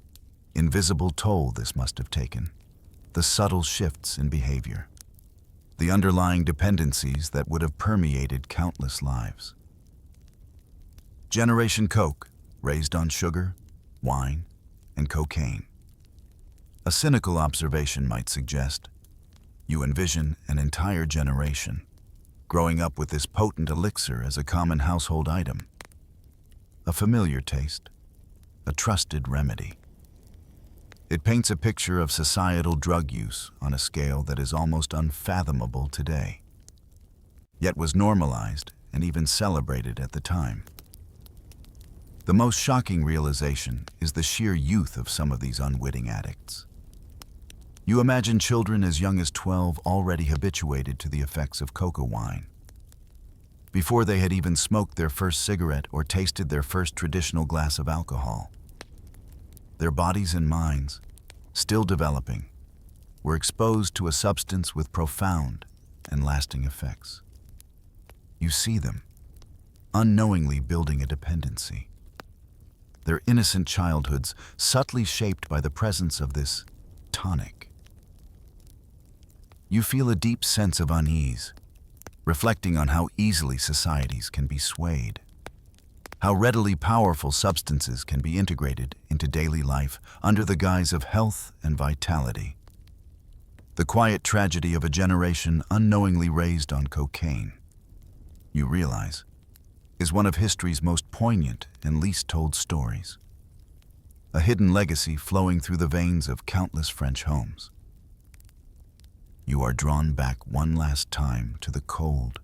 invisible toll this must have taken, the subtle shifts in behavior, the underlying dependencies that would have permeated countless lives. Generation Coke, raised on sugar, wine, and cocaine. A cynical observation might suggest, you envision an entire generation growing up with this potent elixir as a common household item, a familiar taste, a trusted remedy. It paints a picture of societal drug use on a scale that is almost unfathomable today, yet was normalized and even celebrated at the time. The most shocking realization is the sheer youth of some of these unwitting addicts. You imagine children as young as 12 already habituated to the effects of coca wine. Before they had even smoked their first cigarette or tasted their first traditional glass of alcohol. Their bodies and minds, still developing, were exposed to a substance with profound and lasting effects. You see them, unknowingly building a dependency. Their innocent childhoods subtly shaped by the presence of this tonic. You feel a deep sense of unease, reflecting on how easily societies can be swayed, how readily powerful substances can be integrated into daily life under the guise of health and vitality. The quiet tragedy of a generation unknowingly raised on cocaine, you realize, is one of history's most poignant and least told stories. A hidden legacy flowing through the veins of countless French homes. You are drawn back one last time to the cold,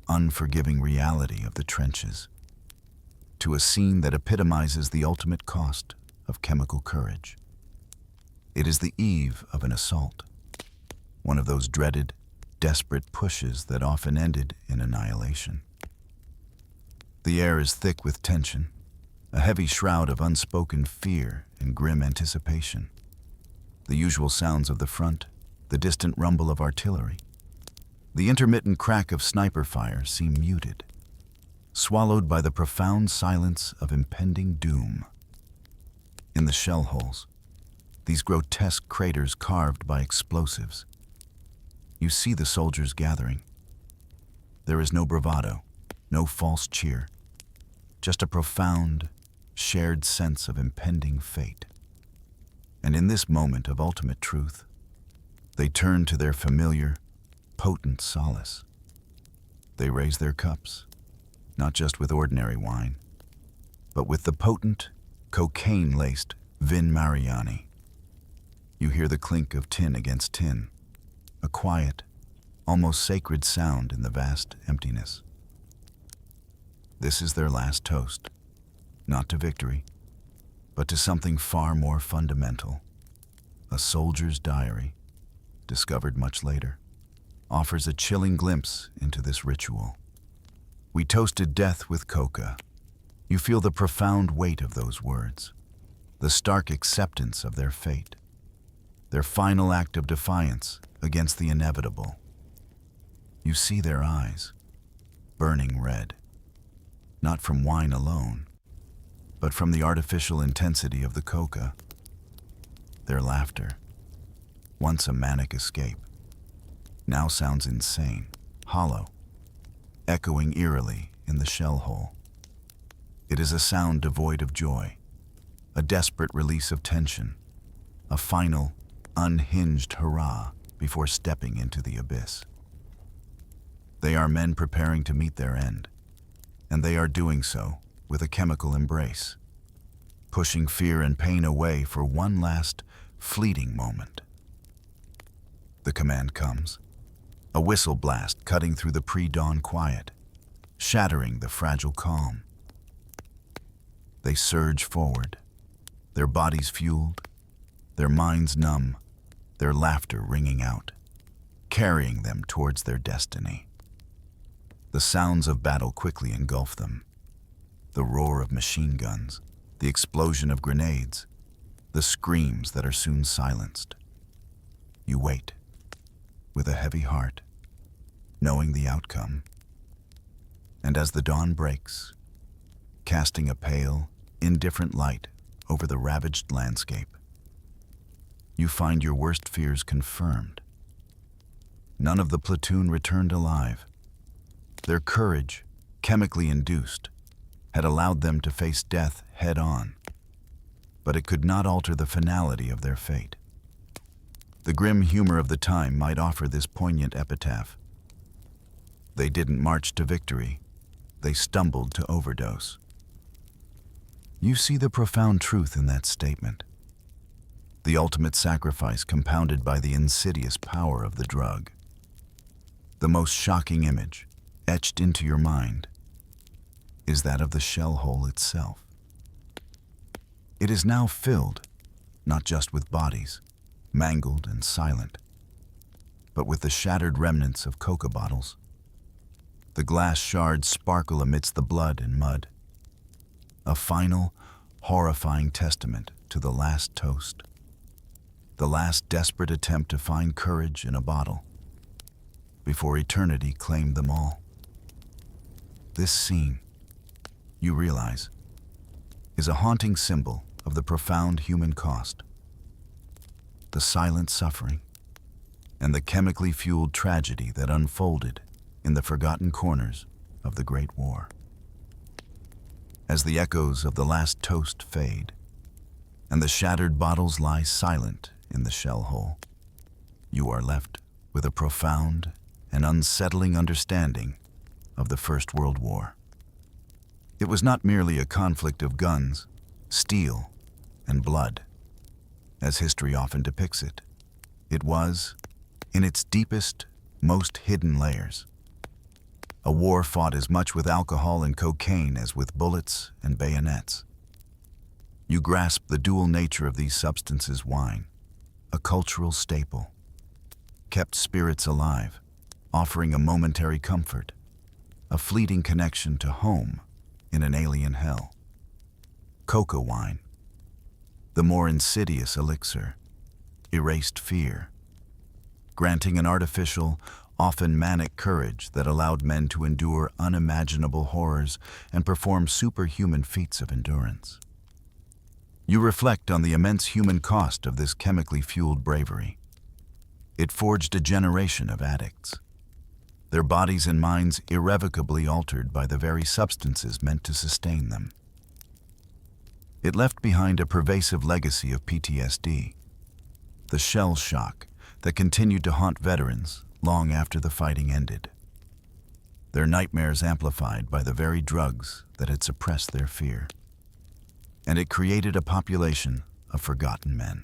unforgiving reality of the trenches, to a scene that epitomizes the ultimate cost of chemical courage. It is the eve of an assault, one of those dreaded, desperate pushes that often ended in annihilation. The air is thick with tension, a heavy shroud of unspoken fear and grim anticipation. The usual sounds of the front, the distant rumble of artillery, the intermittent crack of sniper fire seem muted, swallowed by the profound silence of impending doom. In the shell holes, these grotesque craters carved by explosives, you see the soldiers gathering. There is no bravado, no false cheer, just a profound, shared sense of impending fate. And in this moment of ultimate truth, they turn to their familiar, potent solace. They raise their cups, not just with ordinary wine, but with the potent, cocaine-laced Vin Mariani. You hear the clink of tin against tin, a quiet, almost sacred sound in the vast emptiness. This is their last toast, not to victory, but to something far more fundamental. A soldier's diary, discovered much later, offers a chilling glimpse into this ritual. We toasted death with coca. You feel the profound weight of those words, the stark acceptance of their fate, their final act of defiance against the inevitable. You see their eyes, burning red, not from wine alone, but from the artificial intensity of the coca. Their laughter, once a manic escape, now sounds insane, hollow, echoing eerily in the shell hole. It is a sound devoid of joy, a desperate release of tension, a final, unhinged hurrah before stepping into the abyss. They are men preparing to meet their end, and they are doing so with a chemical embrace, pushing fear and pain away for one last, fleeting moment. The command comes, a whistle blast cutting through the pre-dawn quiet, shattering the fragile calm. They surge forward, their bodies fueled, their minds numb, their laughter ringing out, carrying them towards their destiny. The sounds of battle quickly engulf them. The roar of machine guns, the explosion of grenades, the screams that are soon silenced. You wait, with a heavy heart, knowing the outcome. And as the dawn breaks, casting a pale, indifferent light over the ravaged landscape, you find your worst fears confirmed. None of the platoon returned alive. Their courage, chemically induced, had allowed them to face death head-on, but it could not alter the finality of their fate. The grim humor of the time might offer this poignant epitaph. They didn't march to victory, they stumbled to overdose. You see the profound truth in that statement. The ultimate sacrifice compounded by the insidious power of the drug. The most shocking image, etched into your mind, is that of the shell hole itself. It is now filled, not just with bodies, mangled and silent, but with the shattered remnants of coca bottles. The glass shards sparkle amidst the blood and mud. A final, horrifying testament to the last toast. The last desperate attempt to find courage in a bottle, before eternity claimed them all. This scene, you realize, is a haunting symbol of the profound human cost, the silent suffering, and the chemically fueled tragedy that unfolded in the forgotten corners of the Great War. As the echoes of the last toast fade, and the shattered bottles lie silent in the shell hole, you are left with a profound and unsettling understanding of the First World War. It was not merely a conflict of guns, steel, and blood, as history often depicts it. It was, in its deepest, most hidden layers, a war fought as much with alcohol and cocaine as with bullets and bayonets. You grasp the dual nature of these substances. Wine, a cultural staple, kept spirits alive, offering a momentary comfort, a fleeting connection to home in an alien hell. Coca wine, the more insidious elixir, erased fear, granting an artificial, often manic courage that allowed men to endure unimaginable horrors and perform superhuman feats of endurance. You reflect on the immense human cost of this chemically fueled bravery. It forged a generation of addicts, their bodies and minds irrevocably altered by the very substances meant to sustain them. It left behind a pervasive legacy of PTSD, the shell shock that continued to haunt veterans long after the fighting ended, their nightmares amplified by the very drugs that had suppressed their fear. And it created a population of forgotten men,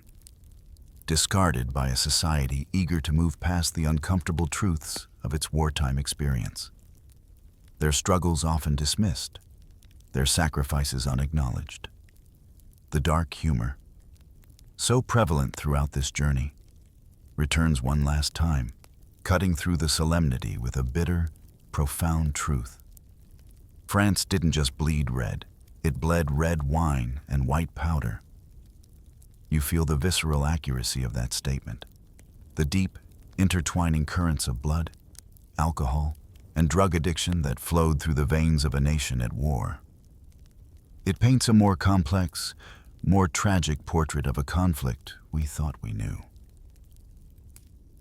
discarded by a society eager to move past the uncomfortable truths of its wartime experience. Their struggles often dismissed, their sacrifices unacknowledged. The dark humor, so prevalent throughout this journey, returns one last time, cutting through the solemnity with a bitter, profound truth. France didn't just bleed red, it bled red wine and white powder. You feel the visceral accuracy of that statement, the deep, intertwining currents of blood, alcohol, and drug addiction that flowed through the veins of a nation at war. It paints a more complex, more tragic portrait of a conflict we thought we knew.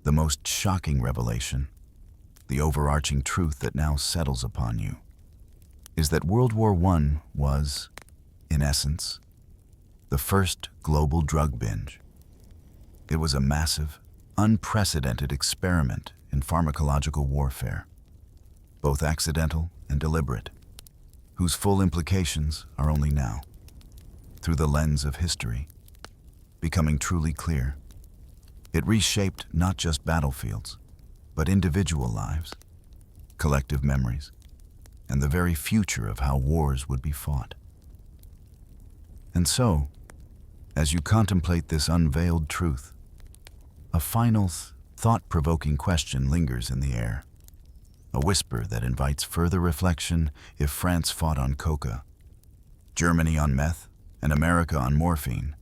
The most shocking revelation, the overarching truth that now settles upon you, is that World War I was, in essence, the first global drug binge. It was a massive, unprecedented experiment in pharmacological warfare, both accidental and deliberate, whose full implications are only now, through the lens of history, becoming truly clear. It reshaped not just battlefields, but individual lives, collective memories, and the very future of how wars would be fought. And so, as you contemplate this unveiled truth, a final, thought-provoking question lingers in the air, a whisper that invites further reflection. If France fought on coca, Germany on meth, and America on morphine,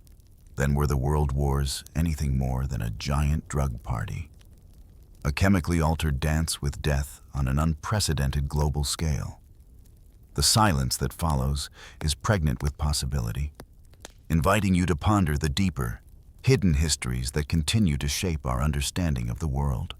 then were the world wars anything more than a giant drug party, a chemically altered dance with death on an unprecedented global scale. The silence that follows is pregnant with possibility, inviting you to ponder the deeper, hidden histories that continue to shape our understanding of the world.